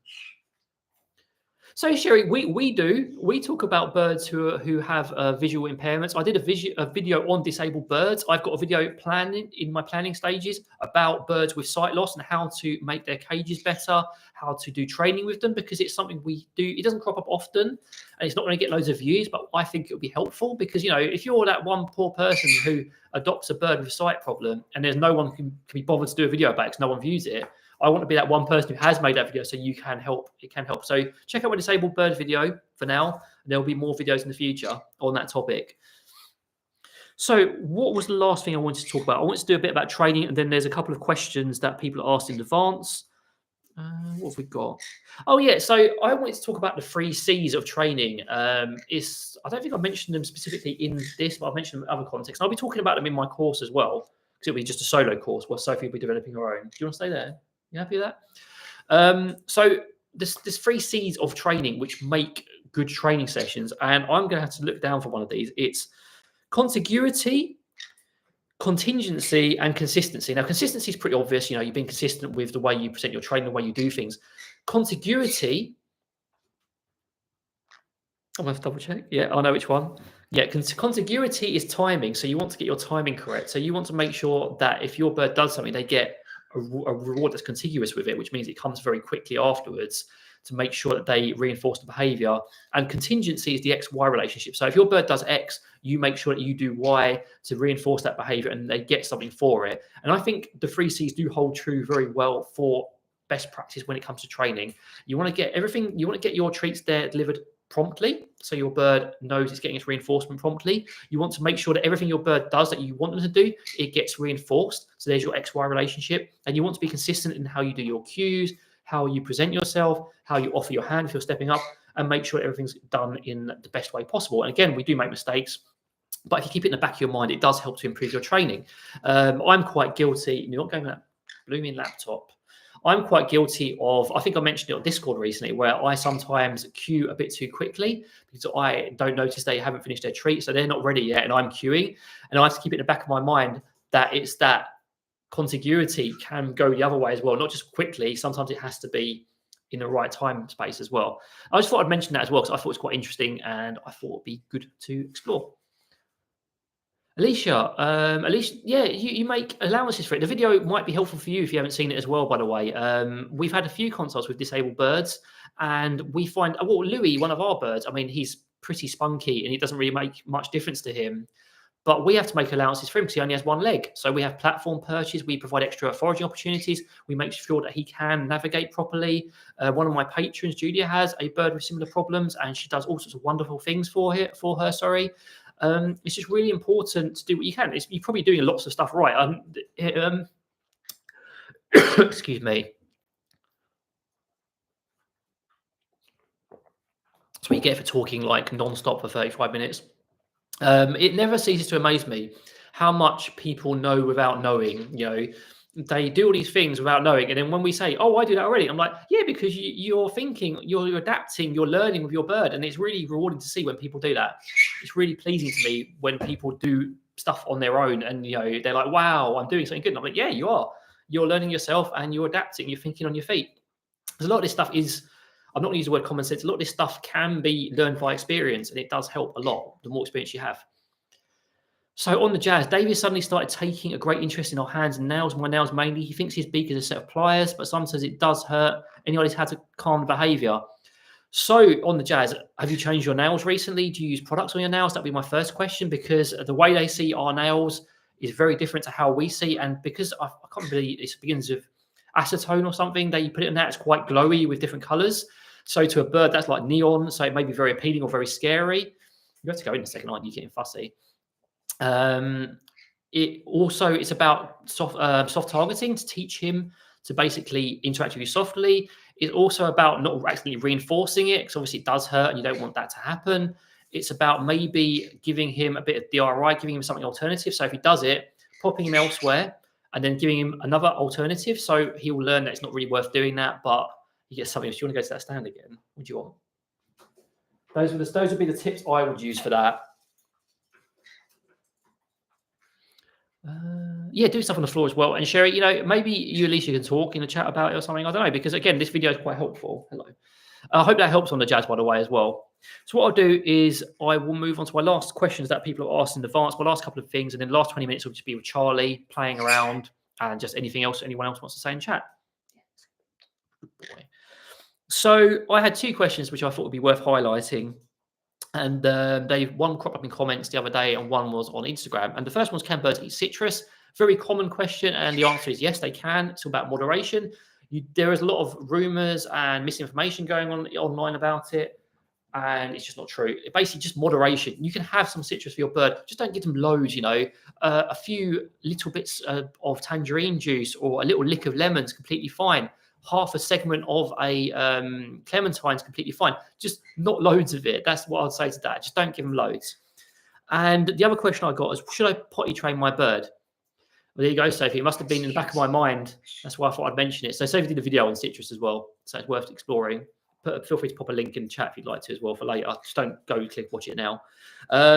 [SPEAKER 1] So Sherry, we talk about birds who have visual impairments. I did a video on disabled birds. I've got a video planning in my planning stages about birds with sight loss and how to make their cages better, how to do training with them, because it's something we do. It doesn't crop up often, and it's not going to get loads of views, but I think it would be helpful because, you know, if you're that one poor person who adopts a bird with a sight problem and there's no one can be bothered to do a video about it because no one views it, I want to be that one person who has made that video so you can help. It can help. So check out my disabled bird video for now. And there'll be more videos in the future on that topic. So what was the last thing I wanted to talk about? I wanted to do a bit about training, and then there's a couple of questions that people asked in advance. What have we got? Oh yeah, so I wanted to talk about the 3 C's of training. I don't think I mentioned them specifically in this, but I've mentioned them in other contexts. And I'll be talking about them in my course as well, because it'll be just a solo course where Sophie will be developing her own. Do you want to stay there? You happy with that? So there's 3 C's of training which make good training sessions, and I'm going to have to look down for one of these. It's contiguity, contingency, and consistency. Now, consistency is pretty obvious. You know, you've been consistent with the way you present your training, the way you do things. Contiguity, I'm going to double check. Yeah, I know which one. Yeah, contiguity is timing. So you want to get your timing correct. So you want to make sure that if your bird does something, they get a reward that's contiguous with it, which means it comes very quickly afterwards, to make sure that they reinforce the behavior. And contingency is the X-Y relationship. So if your bird does X, you make sure that you do Y to reinforce that behavior and they get something for it. And I think the 3 C's do hold true very well for best practice when it comes to training. You want to get everything, you want to get your treats there delivered promptly, so your bird knows it's getting its reinforcement promptly. You want to make sure that everything your bird does that you want them to do, it gets reinforced. So there's your XY relationship. And you want to be consistent in how you do your cues, how you present yourself, how you offer your hand if you're stepping up, and make sure everything's done in the best way possible. And again, we do make mistakes, but if you keep it in the back of your mind, it does help to improve your training. I'm quite guilty. You're not going that blooming laptop. I'm quite guilty of, I think I mentioned it on Discord recently, where I sometimes queue a bit too quickly because I don't notice they haven't finished their treat. So they're not ready yet and I'm queuing. And I have to keep it in the back of my mind that it's that contiguity can go the other way as well, not just quickly. Sometimes it has to be in the right time space as well. I just thought I'd mention that as well because I thought it's quite interesting and I thought it'd be good to explore. Alicia, yeah, you make allowances for it. The video might be helpful for you if you haven't seen it as well, by the way. We've had a few consults with disabled birds, and we find, well, Louis, one of our birds, I mean, he's pretty spunky, and it doesn't really make much difference to him. But we have to make allowances for him because he only has one leg. So we have platform perches. We provide extra foraging opportunities. We make sure that he can navigate properly. One of my patrons, Julia, has a bird with similar problems, and she does all sorts of wonderful things for her. It's just really important to do what you can. You're probably doing lots of stuff right. Excuse me. That's what you get for talking like non-stop for 35 minutes. It never ceases to amaze me how much people know without knowing. You know, they do all these things without knowing, and then when we say, "Oh, I do that already," I'm like, "Yeah," because you're thinking, you're adapting, you're learning with your bird, and it's really rewarding to see when people do that. It's really pleasing to me when people do stuff on their own, and you know, they're like, "Wow, I'm doing something good." And I'm like, "Yeah, you are. You're learning yourself, and you're adapting. You're thinking on your feet." Because a lot of this stuff is, I'm not going to use the word common sense. A lot of this stuff can be learned by experience, and it does help a lot the more experience you have. So on the jazz, David suddenly started taking a great interest in our hands and nails, my nails mainly. He thinks his beak is a set of pliers, but sometimes it does hurt. Anybody's had to calm the behavior. So on the jazz, have you changed your nails recently? Do you use products on your nails? That'd be my first question, because the way they see our nails is very different to how we see. And because I can't believe it begins with acetone or something, they put it in that, it's quite glowy with different colors. So to a bird, that's like neon. So it may be very appealing or very scary. You have to go in a second, aren't you? Getting fussy. It's about soft targeting to teach him to basically interact with you softly. It's also about not actually reinforcing it, because obviously it does hurt and you don't want that to happen. It's about maybe giving him a bit of DRI, giving him something alternative. So if he does it, popping him elsewhere and then giving him another alternative. So he will learn that it's not really worth doing that, but you get something else. Do you want to go to that stand again? What do you want? Those would be the tips I would use for that. Yeah, do stuff on the floor as well. And Sherry, you know, maybe you, Alicia, can talk in the chat about it or something. I don't know, because again, this video is quite helpful. Hello. I hope that helps on the jazz, by the way, as well. So what I'll do is I will move on to my last questions that people have asked in advance, my last couple of things, and then the last 20 minutes will just be with Charlie playing around and just anything else anyone else wants to say in chat. Good boy. So I had 2 questions which I thought would be worth highlighting. And one cropped up in comments the other day and one was on Instagram. And the first one was, can birds eat citrus? Very common question. And the answer is yes, they can. It's all about moderation. There is a lot of rumors and misinformation going on online about it. And it's just not true. Basically, just moderation. You can have some citrus for your bird. Just don't give them loads, a few little bits of tangerine juice or a little lick of lemons, completely fine. Half a segment of a clementine is completely fine. Just not loads of it. That's what I'd say to that. Just don't give them loads. And the other question I got is, should I potty train my bird? Well, there you go, Sophie. It must have been in the back of my mind. That's why I thought I'd mention it. So Sophie did a video on citrus as well. So it's worth exploring. Feel free to pop a link in the chat if you'd like to as well for later. Just don't go click watch it now.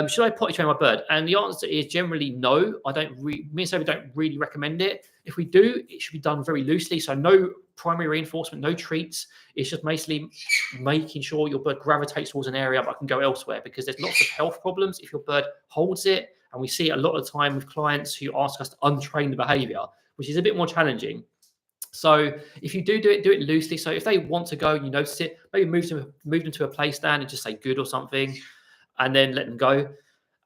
[SPEAKER 1] Should I potty train my bird? And the answer is generally no. Me and Sophie don't really recommend it. If we do, it should be done very loosely. So no primary reinforcement, no treats. It's just basically making sure your bird gravitates towards an area but can go elsewhere, because there's lots of health problems if your bird holds it. And we see it a lot of the time with clients who ask us to untrain the behavior, which is a bit more challenging. So if you do it loosely. So if they want to go and you notice it, maybe move them to a play stand and just say good or something, and then let them go.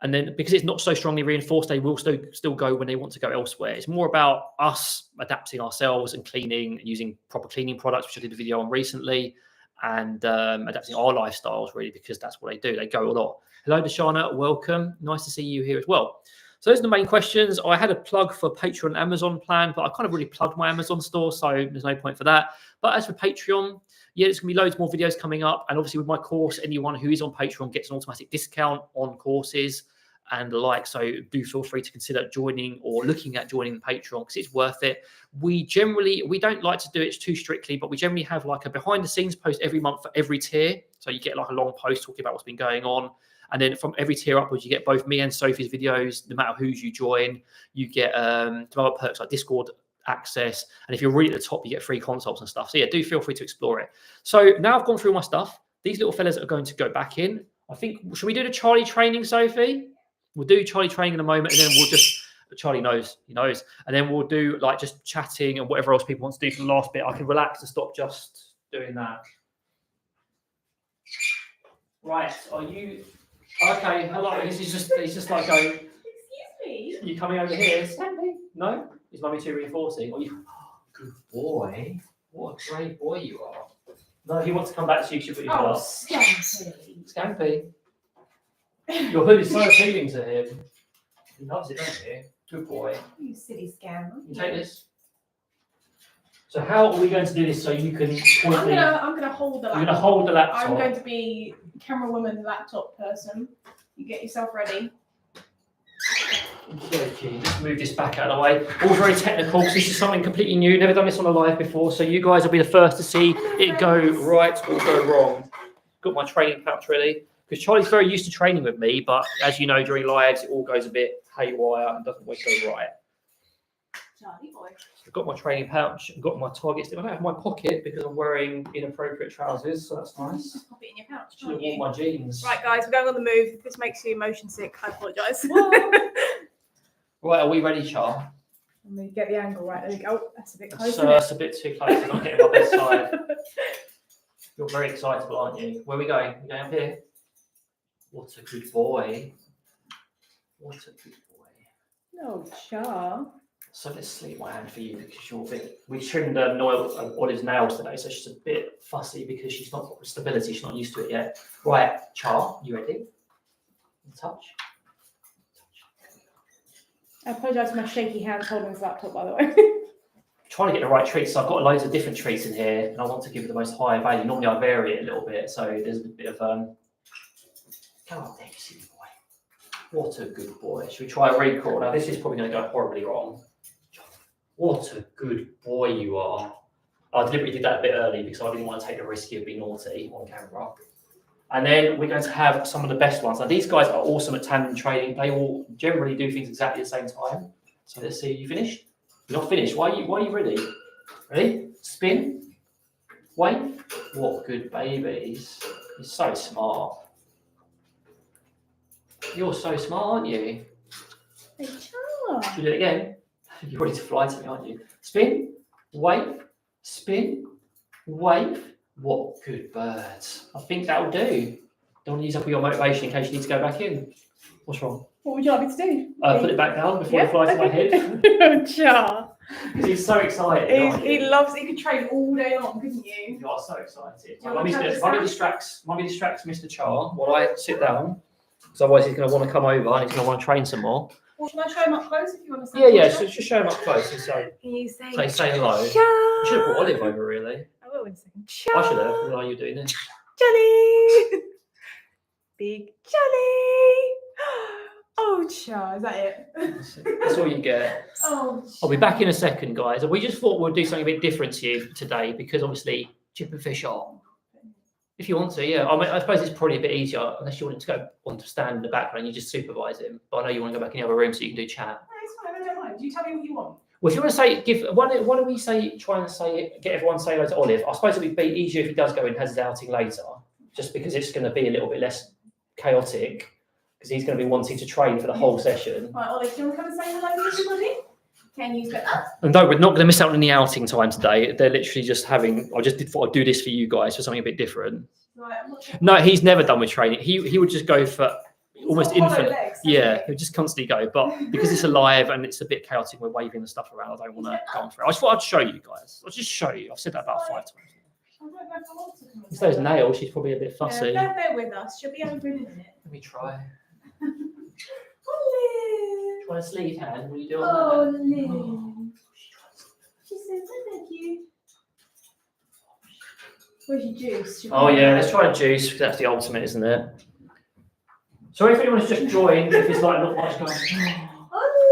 [SPEAKER 1] And then because it's not so strongly reinforced, they will still go when they want to go elsewhere. It's more about us adapting ourselves and cleaning and using proper cleaning products, which I did a video on recently, and adapting our lifestyles really, because that's what they do. They go a lot. Hello, Dashana. Welcome. Nice to see you here as well. So those are the main questions. I had a plug for Patreon and Amazon plan, but I kind of really plugged my Amazon store, so there's no point for that. But as for Patreon, yeah, there's going to be loads more videos coming up. And obviously with my course, anyone who is on Patreon gets an automatic discount on courses and the like. So do feel free to consider joining or looking at joining Patreon, because it's worth it. We don't like to do it too strictly, but we generally have like a behind the scenes post every month for every tier. So you get like a long post talking about what's been going on. And then from every tier upwards, you get both me and Sophie's videos, no matter whose you join. You get some other perks like Discord access. And if you're really at the top, you get free consults and stuff. So yeah, do feel free to explore it. So now I've gone through my stuff. These little fellas are going to go back in. I think, should we do the Charlie training, Sophie? We'll do Charlie training in a moment, and then we'll just, Charlie knows, he knows. And then we'll do like just chatting and whatever else people want to do for the last bit. I can relax and stop just doing that. Right, are you... Okay, hello. He's just like going. Excuse
[SPEAKER 2] me.
[SPEAKER 1] You coming over here? Stanley? No? Is mummy too reinforcing? Or you? Oh, good boy. What a great boy you are. No, he wants to come back to you. You put your foot up.
[SPEAKER 2] Scampy.
[SPEAKER 1] Scampy. Your hood is so appealing to him. He loves it, don't he? Good boy.
[SPEAKER 2] You silly scammer.
[SPEAKER 1] You take this. So how are we going to do this so you can point
[SPEAKER 2] I'm gonna hold the laptop.
[SPEAKER 1] You're gonna hold the laptop.
[SPEAKER 2] I'm going to be camera woman laptop person. You get yourself ready.
[SPEAKER 1] Okay, just move this back out of the way. All very technical, because this is something completely new. Never done this on a live before, so you guys will be the first to see it go right or go wrong. Got my training pouch ready, because Charlie's very used to training with me, but as you know, during lives, it all goes a bit haywire and doesn't always go right.
[SPEAKER 2] Charlie boy.
[SPEAKER 1] I've got my training pouch, I've got my target stick. I don't have my pocket because I'm wearing inappropriate trousers, so that's nice.
[SPEAKER 2] Just pop it in your pouch.
[SPEAKER 1] Should have worn my jeans.
[SPEAKER 2] Right, guys, we're going on the move. If this makes you motion sick, I apologise.
[SPEAKER 1] Right, are we ready, Char?
[SPEAKER 2] Let me get the angle right. There we go. That's a bit close.
[SPEAKER 1] That's a bit too close. I'm not getting my best side. You're very excitable, aren't you? Where are we going? We're going up here. What a good boy. What a good boy.
[SPEAKER 2] Oh, Char.
[SPEAKER 1] So let's sleep my hand for you, because you're a bit... We trimmed Olive's nails today, so she's a bit fussy because she's not got stability. She's not used to it yet. Right, Char, you ready? Touch.
[SPEAKER 2] I apologise for my shaky hands holding this laptop, by the way.
[SPEAKER 1] Trying to get the right treats. So I've got loads of different treats in here, and I want to give it the most high value. Normally I vary it a little bit, so there's a bit of... Come on there, you silly boy. What a good boy. Should we try a recall? Now, this is probably going to go horribly wrong. What a good boy you are. I deliberately did that a bit early because I didn't want to take the risk of being naughty on camera. And then we're going to have some of the best ones. Now, these guys are awesome at tandem training. They all generally do things exactly the same time. So let's see, you finished? You're not finished. Why are you ready? Ready? Spin. Wave. What good babies. You're so smart. You're so smart, aren't you?
[SPEAKER 2] Hey, Charles.
[SPEAKER 1] Should we do it again? You're ready to fly to me, aren't you? Spin, wave, spin, wave. What good birds. I think that'll do. Don't want to use up all your motivation in case you need to go back in. What's wrong?
[SPEAKER 2] What would you like me to do?
[SPEAKER 1] Put it back down before it flies to my head.
[SPEAKER 2] Charles.
[SPEAKER 1] Because he's so excited.
[SPEAKER 2] He loves. He could train all day long, couldn't you?
[SPEAKER 1] You are so excited.
[SPEAKER 2] You
[SPEAKER 1] Mummy
[SPEAKER 2] want to have a
[SPEAKER 1] distracts Mr. Char while I sit down. Because otherwise he's going to want to come over and he's going to want to train some more.
[SPEAKER 2] Well, should I show him up close if you want to say?
[SPEAKER 1] Yeah. So just show him up close and say hello.
[SPEAKER 2] Char.
[SPEAKER 1] You should have brought Olive over, really.
[SPEAKER 2] I will in a second. Char.
[SPEAKER 1] I should have. Why are you doing this?
[SPEAKER 2] Johnny. Big Johnny. Oh, Char, is that it?
[SPEAKER 1] That's all you get.
[SPEAKER 2] Oh,
[SPEAKER 1] I'll be back in a second, guys. We just thought we'd do something a bit different to you today because obviously chip and fish on. If you want to, yeah. I mean, I suppose it's probably a bit easier unless you want him to go on to stand in the background. You just supervise him. But I know you want to go back in the other room so you can do chat.
[SPEAKER 2] No, it's fine. I don't mind. You tell me what you want.
[SPEAKER 1] Well, if you want to say, why don't we say, try and say, get everyone to say hello to Olive. I suppose it would be easier if he does go and has his outing later, just because it's going to be a little bit less chaotic. Because he's going to be wanting to train for the whole session.
[SPEAKER 2] Right, Olive, do you want to come and say hello to everybody? Can you get up?
[SPEAKER 1] And no, we're not going to miss out on any outing time today. They're literally just having. Thought I'd do this for you guys for something a bit different.
[SPEAKER 2] Right, I'm not sure.
[SPEAKER 1] No, he's never done with training. He would just go for almost infinite.
[SPEAKER 2] Legs,
[SPEAKER 1] Yeah, he would just constantly go. But because it's alive and it's a bit chaotic, we're waving the stuff around. I don't want to go on for it. I just thought I'd show you guys. I'll just show you. I've said that about 5 times.
[SPEAKER 2] I don't know if I want to come.
[SPEAKER 1] It's those nails. She's probably a bit fussy.
[SPEAKER 2] Yeah, bear with us. She'll be over in a minute.
[SPEAKER 1] Let me try.
[SPEAKER 2] Olive.
[SPEAKER 1] Try a sleeve hand. Will you do
[SPEAKER 2] Oh,
[SPEAKER 1] on that?
[SPEAKER 2] Liv. She says, oh, thank you. Where's your juice?
[SPEAKER 1] Oh yeah, let's try a juice because that's the ultimate, isn't it? Sorry if anyone's just joined. If it's like not much going.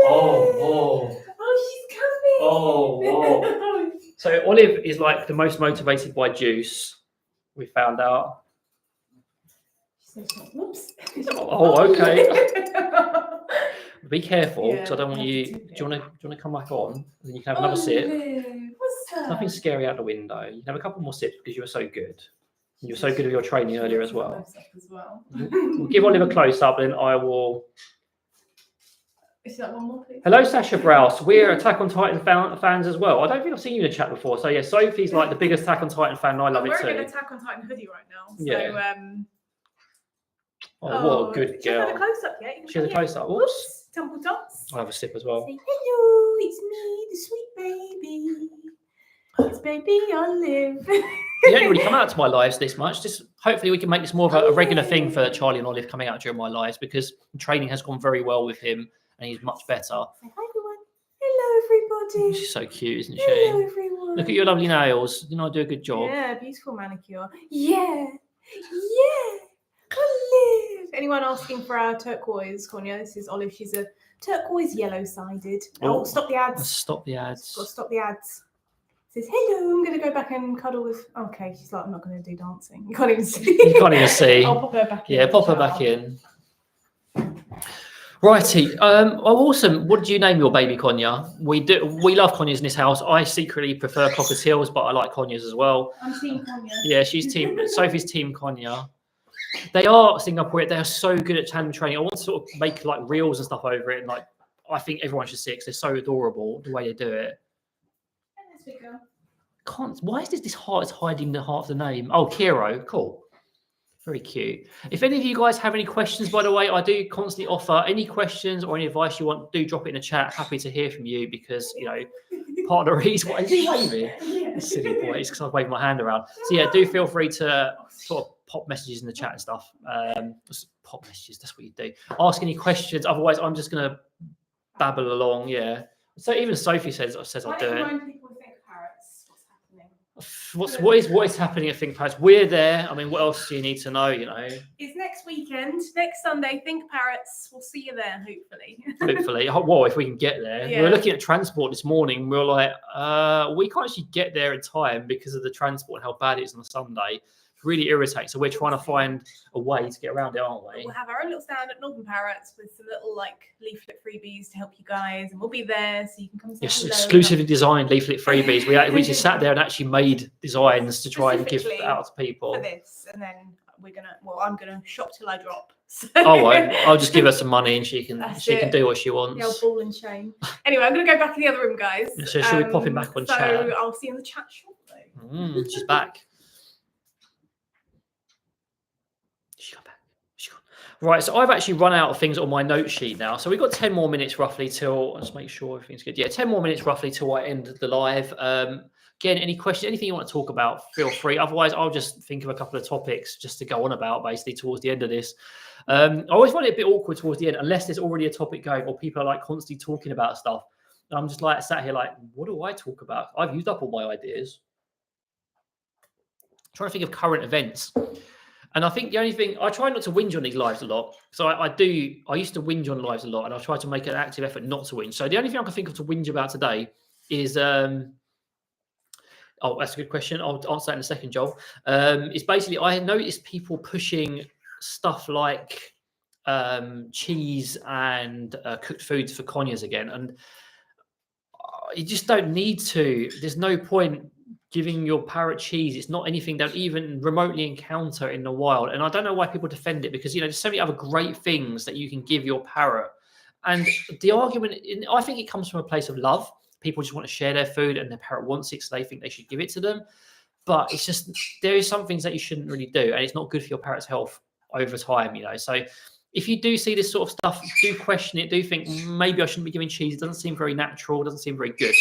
[SPEAKER 2] Oh, she's coming.
[SPEAKER 1] Oh. So Olive is like the most motivated by juice. We found out.
[SPEAKER 2] She says, whoops.
[SPEAKER 1] Oh, okay. Be careful, because
[SPEAKER 2] Yeah,
[SPEAKER 1] I don't want you. Do you want to come back on? And then you can have another sip.
[SPEAKER 2] Liv, what's
[SPEAKER 1] There's
[SPEAKER 2] that?
[SPEAKER 1] nothing scary out the window. You can have a couple more sips because you were so good. You were so good with your training earlier as well. We'll give Olive a close up, then I will.
[SPEAKER 2] Is that one more, please?
[SPEAKER 1] Hello, Sasha Browse. We're Attack on Titan fans as well. I don't think I've seen you in the chat before. So yeah, Sophie's like the biggest Attack on Titan fan. And I love
[SPEAKER 2] I'm
[SPEAKER 1] it
[SPEAKER 2] wearing
[SPEAKER 1] too.
[SPEAKER 2] an Attack on Titan hoodie right now. So,
[SPEAKER 1] Yeah. Oh, what a good
[SPEAKER 2] she hasn't had a
[SPEAKER 1] girl.
[SPEAKER 2] close up yet.
[SPEAKER 1] She has a close up. Whoops.
[SPEAKER 2] Whoops. Temple Tots.
[SPEAKER 1] I'll have a sip as well.
[SPEAKER 2] Say, hello, it's me, the sweet baby. It's baby Olive.
[SPEAKER 1] You don't really come out to my lives this much. Just hopefully we can make this more of a regular thing for Charlie and Olive coming out during my lives because training has gone very well with him and he's much better.
[SPEAKER 2] Say, hi everyone. Hello everybody.
[SPEAKER 1] She's so cute, isn't
[SPEAKER 2] Hello
[SPEAKER 1] she?
[SPEAKER 2] everyone.
[SPEAKER 1] Look at your lovely nails. You know, I do a good job.
[SPEAKER 2] Yeah, beautiful manicure. Yeah. Olive. Anyone asking for our turquoise, Konya? This is Olive. She's a turquoise yellow-sided. Oh, stop the ads.
[SPEAKER 1] Stop the ads.
[SPEAKER 2] Got to stop the ads. Says, hello, I'm going to go back and cuddle with... Okay, she's like, I'm not going to do dancing. You can't even see.
[SPEAKER 1] You can't even see.
[SPEAKER 2] I'll pop her back in.
[SPEAKER 1] Yeah, pop her back in. Righty. Awesome. What did you name your baby, Konya? We love Konyas in this house. I secretly prefer cockatiels, but I like Konyas as well.
[SPEAKER 2] I'm team Konya.
[SPEAKER 1] Yeah, Sophie's team Konya. They are Singaporean. They are so good at tandem training. I want to sort of make like reels and stuff over it. And like, I think everyone should see it 'cause they're so adorable the way they do it. Why is this heart is hiding the half the name? Oh, Kiro. Cool. Very cute. If any of you guys have any questions, by the way, I do constantly offer any questions or any advice you want, do drop it in the chat. Happy to hear from you because, you know, part of the reason why is he waving?
[SPEAKER 2] Yeah.
[SPEAKER 1] Silly boy, it's because I wave my hand around. So yeah, do feel free to sort of pop messages in the chat and stuff. Just pop messages, that's what you do. Ask any questions. Otherwise, I'm just going to babble along. Yeah. So even Sophie says I'll do it.
[SPEAKER 2] People think parrots.
[SPEAKER 1] What is happening at Think Parrots? We're there. I mean, what else do you need to know? You know,
[SPEAKER 2] It's next weekend, next Sunday. Think Parrots. We'll see you there, hopefully.
[SPEAKER 1] hopefully. Well, if we can get there.
[SPEAKER 2] Yeah.
[SPEAKER 1] We were looking at transport this morning. We were like, we can't actually get there in time because of the transport and how bad it is on a Sunday. really irritating. So we're trying to find a way to get around it, aren't we?
[SPEAKER 2] We'll have our own little stand at Northern Parrots with some little like leaflet freebies to help you guys, and we'll be there so you can come say
[SPEAKER 1] Yes,
[SPEAKER 2] hello.
[SPEAKER 1] exclusively designed leaflet freebies. We just sat there and actually made designs to try and give out to people.
[SPEAKER 2] For this, and then I'm gonna shop till I drop. So.
[SPEAKER 1] Oh, I'll just give her some money and she can do what she wants.
[SPEAKER 2] Yeah, ball and chain. Anyway, I'm gonna go back in the other room, guys.
[SPEAKER 1] So should we pop him back on chat?
[SPEAKER 2] So I'll see you in the chat shortly.
[SPEAKER 1] She's back. She got back. Right, so I've actually run out of things on my note sheet now. So we've got 10 more minutes roughly till, let's make sure everything's good. Yeah, 10 more minutes roughly till I end the live. Again, any questions, anything you want to talk about, feel free. Otherwise, I'll just think of a couple of topics just to go on about basically towards the end of this. I always find it a bit awkward towards the end, unless there's already a topic going or people are like constantly talking about stuff. And I'm just like sat here like, what do I talk about? I've used up all my ideas. I'm trying to think of current events. And I think the only thing, I try not to whinge on these lives a lot. So I used to whinge on lives a lot, and I try to make an active effort not to whinge. So the only thing I can think of to whinge about today is, oh, that's a good question. I'll answer that in a second, Joel. It's basically, I noticed people pushing stuff like cheese and cooked foods for conures again. And you just don't need to. There's no point giving your parrot cheese. It's not anything they'll even remotely encounter in the wild. And I don't know why people defend it, because, you know, there's so many other great things that you can give your parrot. And the argument, I think it comes from a place of love. People just want to share their food and their parrot wants it, so they think they should give it to them. But it's just, there is some things that you shouldn't really do, and it's not good for your parrot's health over time, you know. So if you do see this sort of stuff, do question it, do think maybe I shouldn't be giving cheese. It doesn't seem very natural, it doesn't seem very good.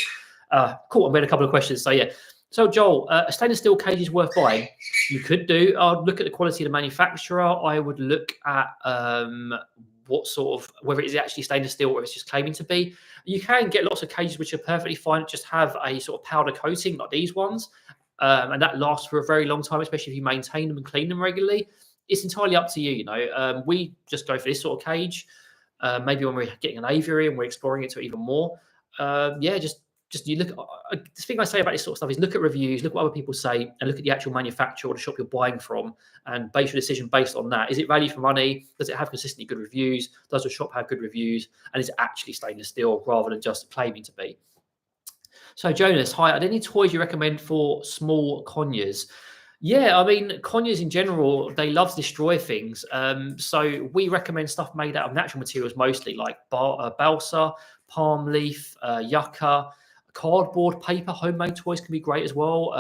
[SPEAKER 1] Cool, I've made a couple of questions. So yeah. So Joel, a stainless steel cage is worth buying. You could do. I'd look at the quality of the manufacturer. I would look at what sort of, whether it is actually stainless steel or it's just claiming to be. You can get lots of cages which are perfectly fine, just have a sort of powder coating like these ones, and that lasts for a very long time, especially if you maintain them and clean them regularly. It's entirely up to you. You know, we just go for this sort of cage. Maybe when we're getting an aviary and we're exploring it to even more. Yeah, just you look. The thing I say about this sort of stuff is look at reviews, look what other people say, and look at the actual manufacturer or the shop you're buying from, and base your decision based on that. Is it value for money? Does it have consistently good reviews? Does the shop have good reviews? And is it actually stainless steel rather than just claiming to be? So Jonas, hi. Are there any toys you recommend for small conures? Yeah, I mean, conures in general, they love to destroy things. So we recommend stuff made out of natural materials mostly, like balsa, palm leaf, yucca, cardboard, paper. Homemade toys can be great as well.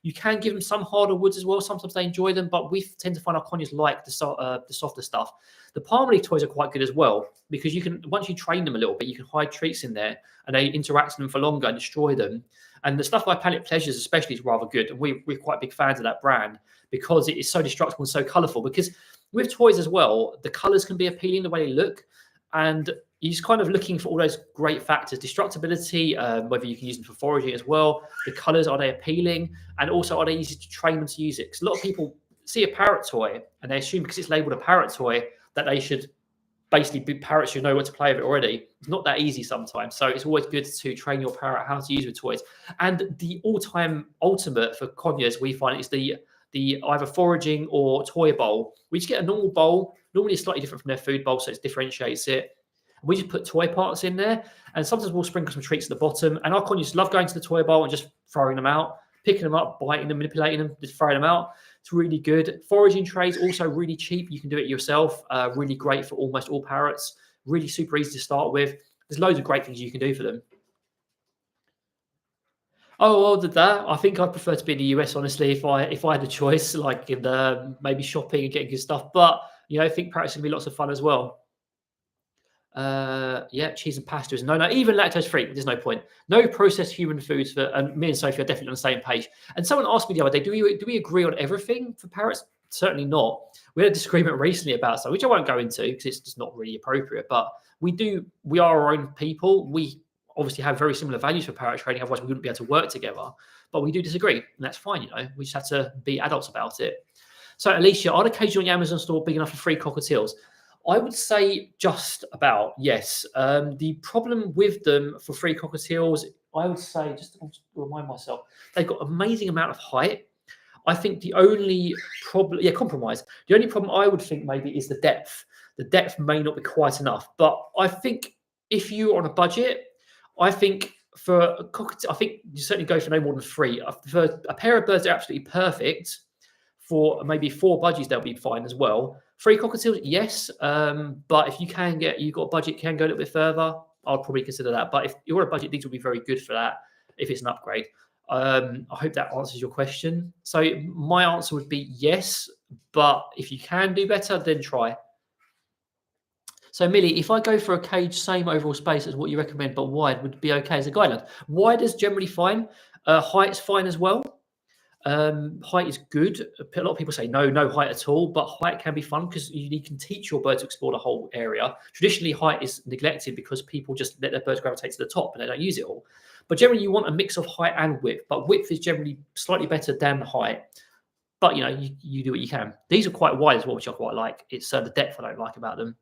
[SPEAKER 1] You can give them some harder woods as well. Sometimes they enjoy them, but we tend to find our conures like the softer stuff. The palm leaf toys are quite good as well, because you can, once you train them a little bit, you can hide treats in there and they interact with them for longer and destroy them. And the stuff like Planet Pleasures especially is rather good. And we're quite big fans of that brand because it is so destructible and so colourful. Because with toys as well, the colours can be appealing the way they look. And you're just kind of looking for all those great factors, destructibility, whether you can use them for foraging as well. The colours, are they appealing? And also, are they easy to train them to use it? Because a lot of people see a parrot toy and they assume because it's labelled a parrot toy that they should basically be parrots who know what to play with it already. It's not that easy sometimes. So it's always good to train your parrot how to use the toys. And the all-time ultimate for conures, we find, is the either foraging or toy bowl. We just get a normal bowl. Normally it's slightly different from their food bowl, so it differentiates it. We just put toy parts in there, and sometimes we'll sprinkle some treats at the bottom. And our conures love going to the toy bowl and just throwing them out, picking them up, biting them, manipulating them, just throwing them out. It's really good. Foraging trays, also really cheap. You can do it yourself. Really great for almost all parrots. Really super easy to start with. There's loads of great things you can do for them. Oh, well, did that? I think I'd prefer to be in the US, honestly, if I had a choice, like in maybe shopping and getting good stuff. But you know, I think parrots can be lots of fun as well. Yeah, cheese and pasta is no, even lactose free. There's no point. No processed human foods for. And me and Sophie are definitely on the same page. And someone asked me the other day, do we agree on everything for parrots? Certainly not. We had a disagreement recently about something, which I won't go into because it's just not really appropriate. But we are our own people. We obviously have very similar values for parrot training. Otherwise, we wouldn't be able to work together. But we do disagree, and that's fine. You know, we just have to be adults about it. So, Alicia, are the cages on your Amazon store big enough for 3 cockatiels? I would say just about, yes. The problem with them for 3 cockatiels, I would say, just to remind myself, they've got an amazing amount of height. I think the only problem, compromise. The only problem I would think maybe is the depth. The depth may not be quite enough, but I think if you're on a budget, I think for a cockatiel, I think you certainly go for no more than 3. For a pair of birds, are absolutely perfect. For maybe 4 budgies, they'll be fine as well. 3 cockatiels, yes, but if you've got a budget, can go a little bit further, I'll probably consider that. But if you're on a budget, these will be very good for that if it's an upgrade. I hope that answers your question. So my answer would be yes, but if you can do better, then try. So Millie, if I go for a cage, same overall space as what you recommend, but wide, would be okay as a guideline. Wide is generally fine. Height's fine as well. Height is good. A lot of people say no height at all, but height can be fun because you can teach your bird to explore the whole area. Traditionally, height is neglected because people just let their birds gravitate to the top and they don't use it all. But generally, you want a mix of height and width. But width is generally slightly better than height. But you do what you can. These are quite wide as well, which I quite like. It's the depth I don't like about them.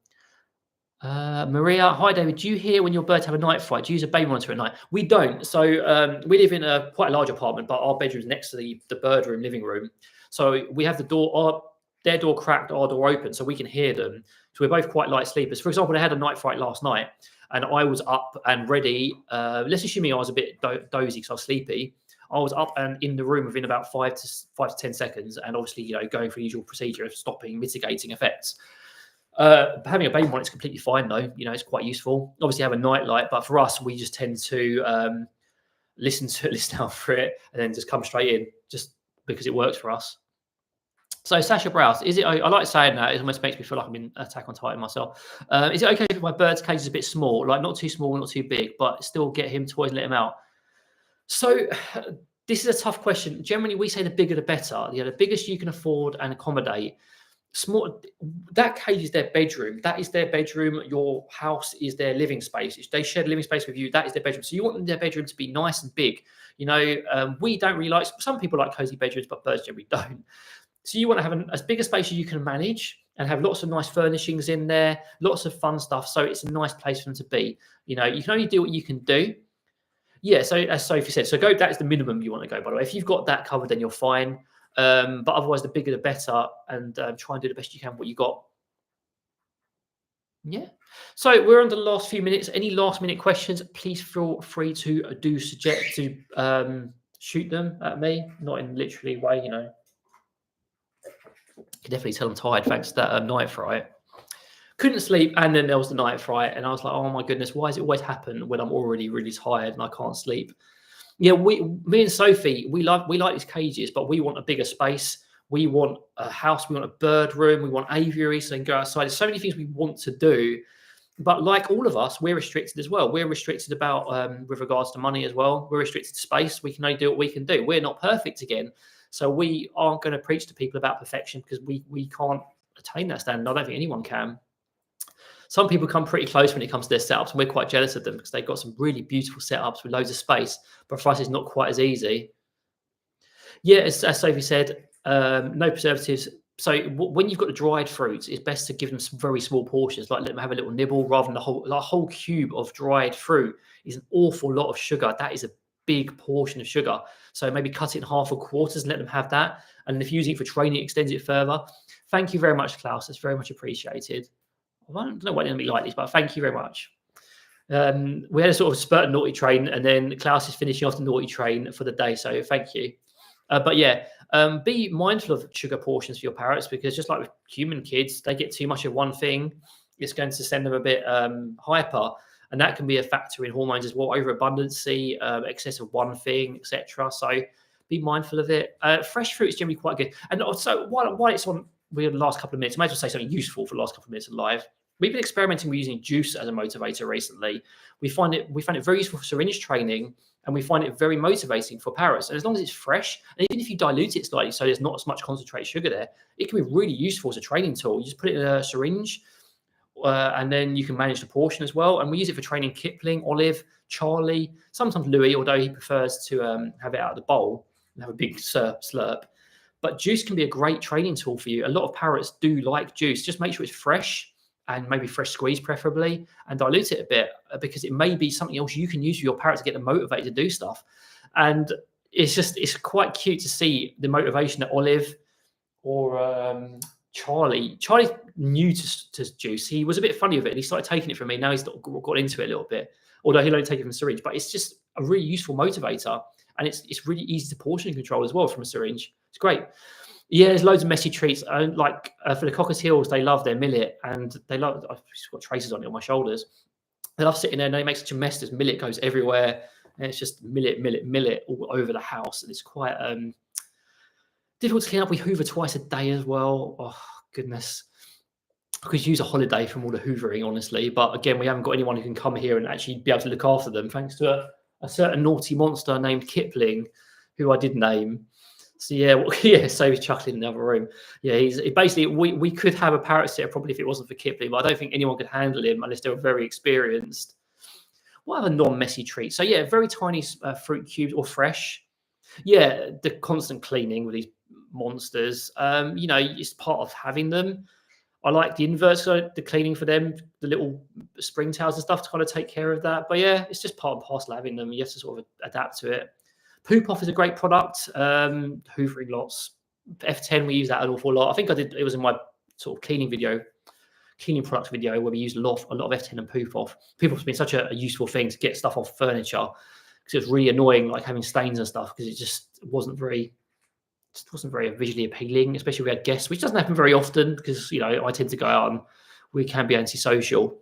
[SPEAKER 1] Maria, hi David. Do you hear when your birds have a night fright? Do you use a baby monitor at night? We don't. So we live in a quite a large apartment, but our bedroom's next to the bird room, living room. So we have the door, their door cracked, our door open, so we can hear them. So we're both quite light sleepers. For example, I had a night fright last night, and I was up and ready. Let's assume I was a bit dozy because I was sleepy. I was up and in the room within about 5 to 10 seconds, and obviously, going for the usual procedure of stopping, mitigating effects. Having a baby monitor is completely fine though. It's quite useful. Obviously, have a night light, but for us, we just tend to listen out for it and then just come straight in, just because it works for us. So Sasha Browse, is it? I like saying that. It almost makes me feel like I'm in Attack on Titan myself. Is it okay if my bird's cage is a bit small, like not too small, not too big, but still get him toys and let him out? So this is a tough question. Generally, we say the bigger the better. The biggest you can afford and accommodate. Small, that cage is their bedroom. That is their bedroom. Your house is their living space. If they share living space with you, that is their bedroom. So you want their bedroom to be nice and big. We don't really like. Some people like cozy bedrooms, but birds generally don't. So you want to have as big a space as you can manage and have lots of nice furnishings in there, lots of fun stuff. So it's a nice place for them to be. You can only do what you can do. Yeah. So as Sophie said, that is the minimum you want to go. By the way, if you've got that covered, then you're fine. But otherwise, the bigger the better, and try and do the best you can with what you got. Yeah. So we're on the last few minutes. Any last minute questions? Please feel free to shoot them at me, not in literally way. You can definitely tell I'm tired thanks to that night fright. Couldn't sleep, and then there was the night fright, and I was like, oh my goodness, why does it always happen when I'm already really tired and I can't sleep? Yeah, me and Sophie, we like these cages, but we want a bigger space. We want a house. We want a bird room. We want aviary, so they can go outside. There's so many things we want to do, but like all of us, we're restricted as well. We're restricted about with regards to money as well. We're restricted to space. We can only do what we can do. We're not perfect again, so we aren't going to preach to people about perfection because we can't attain that standard. I don't think anyone can. Some people come pretty close when it comes to their setups, and we're quite jealous of them because they've got some really beautiful setups with loads of space. But for us, it's not quite as easy. Yeah, as Sophie said, no preservatives. So when you've got the dried fruits, it's best to give them some very small portions, like let them have a little nibble rather than the whole cube of dried fruit is an awful lot of sugar. That is a big portion of sugar. So maybe cut it in half or quarters and let them have that. And if you're using it for training, it extends it further. Thank you very much, Klaus. That's very much appreciated. I don't know why it didn't be like this, but thank you very much. We had a sort of spurt of naughty train, and then Klaus is finishing off the naughty train for the day. So thank you. But yeah, be mindful of sugar portions for your parrots because just like with human kids, they get too much of one thing. It's going to send them a bit hyper, and that can be a factor in hormones as well. Overabundancy, excess of one thing, etc. So be mindful of it. Fresh fruit is generally quite good. And also, while it's on the last couple of minutes, I might as well say something useful for the last couple of minutes of live. We've been experimenting with using juice as a motivator recently. We find it very useful for syringe training, and we find it very motivating for parrots. And as long as it's fresh, and even if you dilute it slightly so there's not as much concentrated sugar there, it can be really useful as a training tool. You just put it in a syringe, and then you can manage the portion as well. And we use it for training Kipling, Olive, Charlie, sometimes Louis, although he prefers to have it out of the bowl and have a big slurp. But juice can be a great training tool for you. A lot of parrots do like juice. Just make sure it's fresh and maybe fresh squeeze preferably, and dilute it a bit because it may be something else you can use for your parrot to get them motivated to do stuff. And it's quite cute to see the motivation that Olive or Charlie's new to juice. He was a bit funny with it and he started taking it from me. Now he's got into it a little bit, although he'll only take it from a syringe, but it's just a really useful motivator. And it's really easy to portion control as well from a syringe. It's great. Yeah, there's loads of messy treats. For the cockatiels, they love their millet, and they love. I've just got traces on it on my shoulders. They love sitting there, and they make such a mess. There's millet goes everywhere, and it's just millet all over the house, and it's quite difficult to clean up. We hoover twice a day as well. Oh goodness, I could use a holiday from all the hoovering, honestly. But again, we haven't got anyone who can come here and actually be able to look after them, thanks to a certain naughty monster named Kipling, who I did name. So yeah, so he's chuckling in the other room. Yeah, basically we could have a parrot sitter probably if it wasn't for Kipling, but I don't think anyone could handle him unless they were very experienced. What other non-messy treats? So yeah, very tiny fruit cubes or fresh. Yeah, the constant cleaning with these monsters. It's part of having them. I like the inverts, so the cleaning for them, the little spring towels and stuff to kind of take care of that. But yeah, it's just part and parcel of having them. You have to sort of adapt to it. Poop Off is a great product. Hoovering lots. F10, we use that an awful lot. I think it was in my sort of cleaning product video where we used a lot of F10 and Poop Off. Poop Off's been such a useful thing to get stuff off furniture because it's really annoying, like having stains and stuff, because it just wasn't very visually appealing, especially if we had guests, which doesn't happen very often because I tend to go out and we can be antisocial.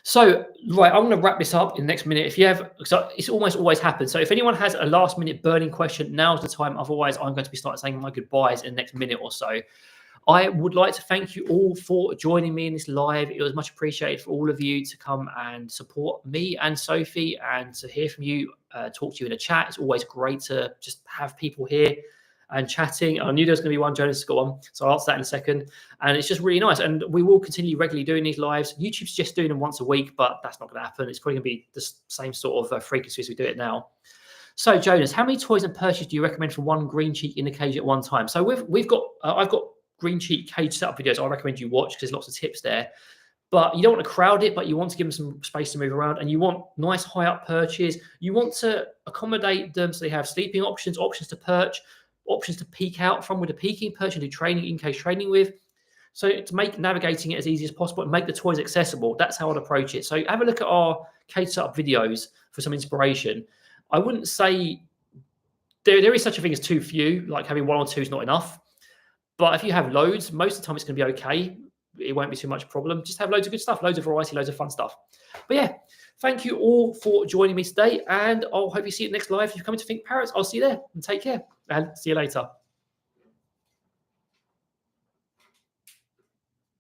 [SPEAKER 1] So, right, I'm going to wrap this up in the next minute. It's almost always happens. So if anyone has a last minute burning question, now's the time. Otherwise, I'm going to be starting saying my goodbyes in the next minute or so. I would like to thank you all for joining me in this live. It was much appreciated for all of you to come and support me and Sophie and to hear from you, talk to you in a chat. It's always great to just have people here and chatting. I knew there was going to be one. Jonas has got one, so I'll answer that in a second. And it's just really nice. And we will continue regularly doing these lives. YouTube's just doing them once a week, but that's not going to happen. It's probably going to be the same sort of frequency as we do it now. So, Jonas, how many toys and purchases do you recommend for one green cheek in the cage at one time? So I've got green cheek cage setup videos I recommend you watch because there's lots of tips there. But you don't want to crowd it, but you want to give them some space to move around, and you want nice high up perches. You want to accommodate them so they have sleeping options to perch, options to peek out from with a peeking perch and do training in cage training with. So to make navigating it as easy as possible and make the toys accessible, that's how I'd approach it. So have a look at our cage setup videos for some inspiration. I wouldn't say there is such a thing as too few, like having one or two is not enough. But if you have loads, most of the time it's going to be okay. It won't be too much problem. Just have loads of good stuff, loads of variety, loads of fun stuff. But yeah, thank you all for joining me today. And I'll hope you see you next live. If you're coming to Think Parrots, I'll see you there and take care and see you later.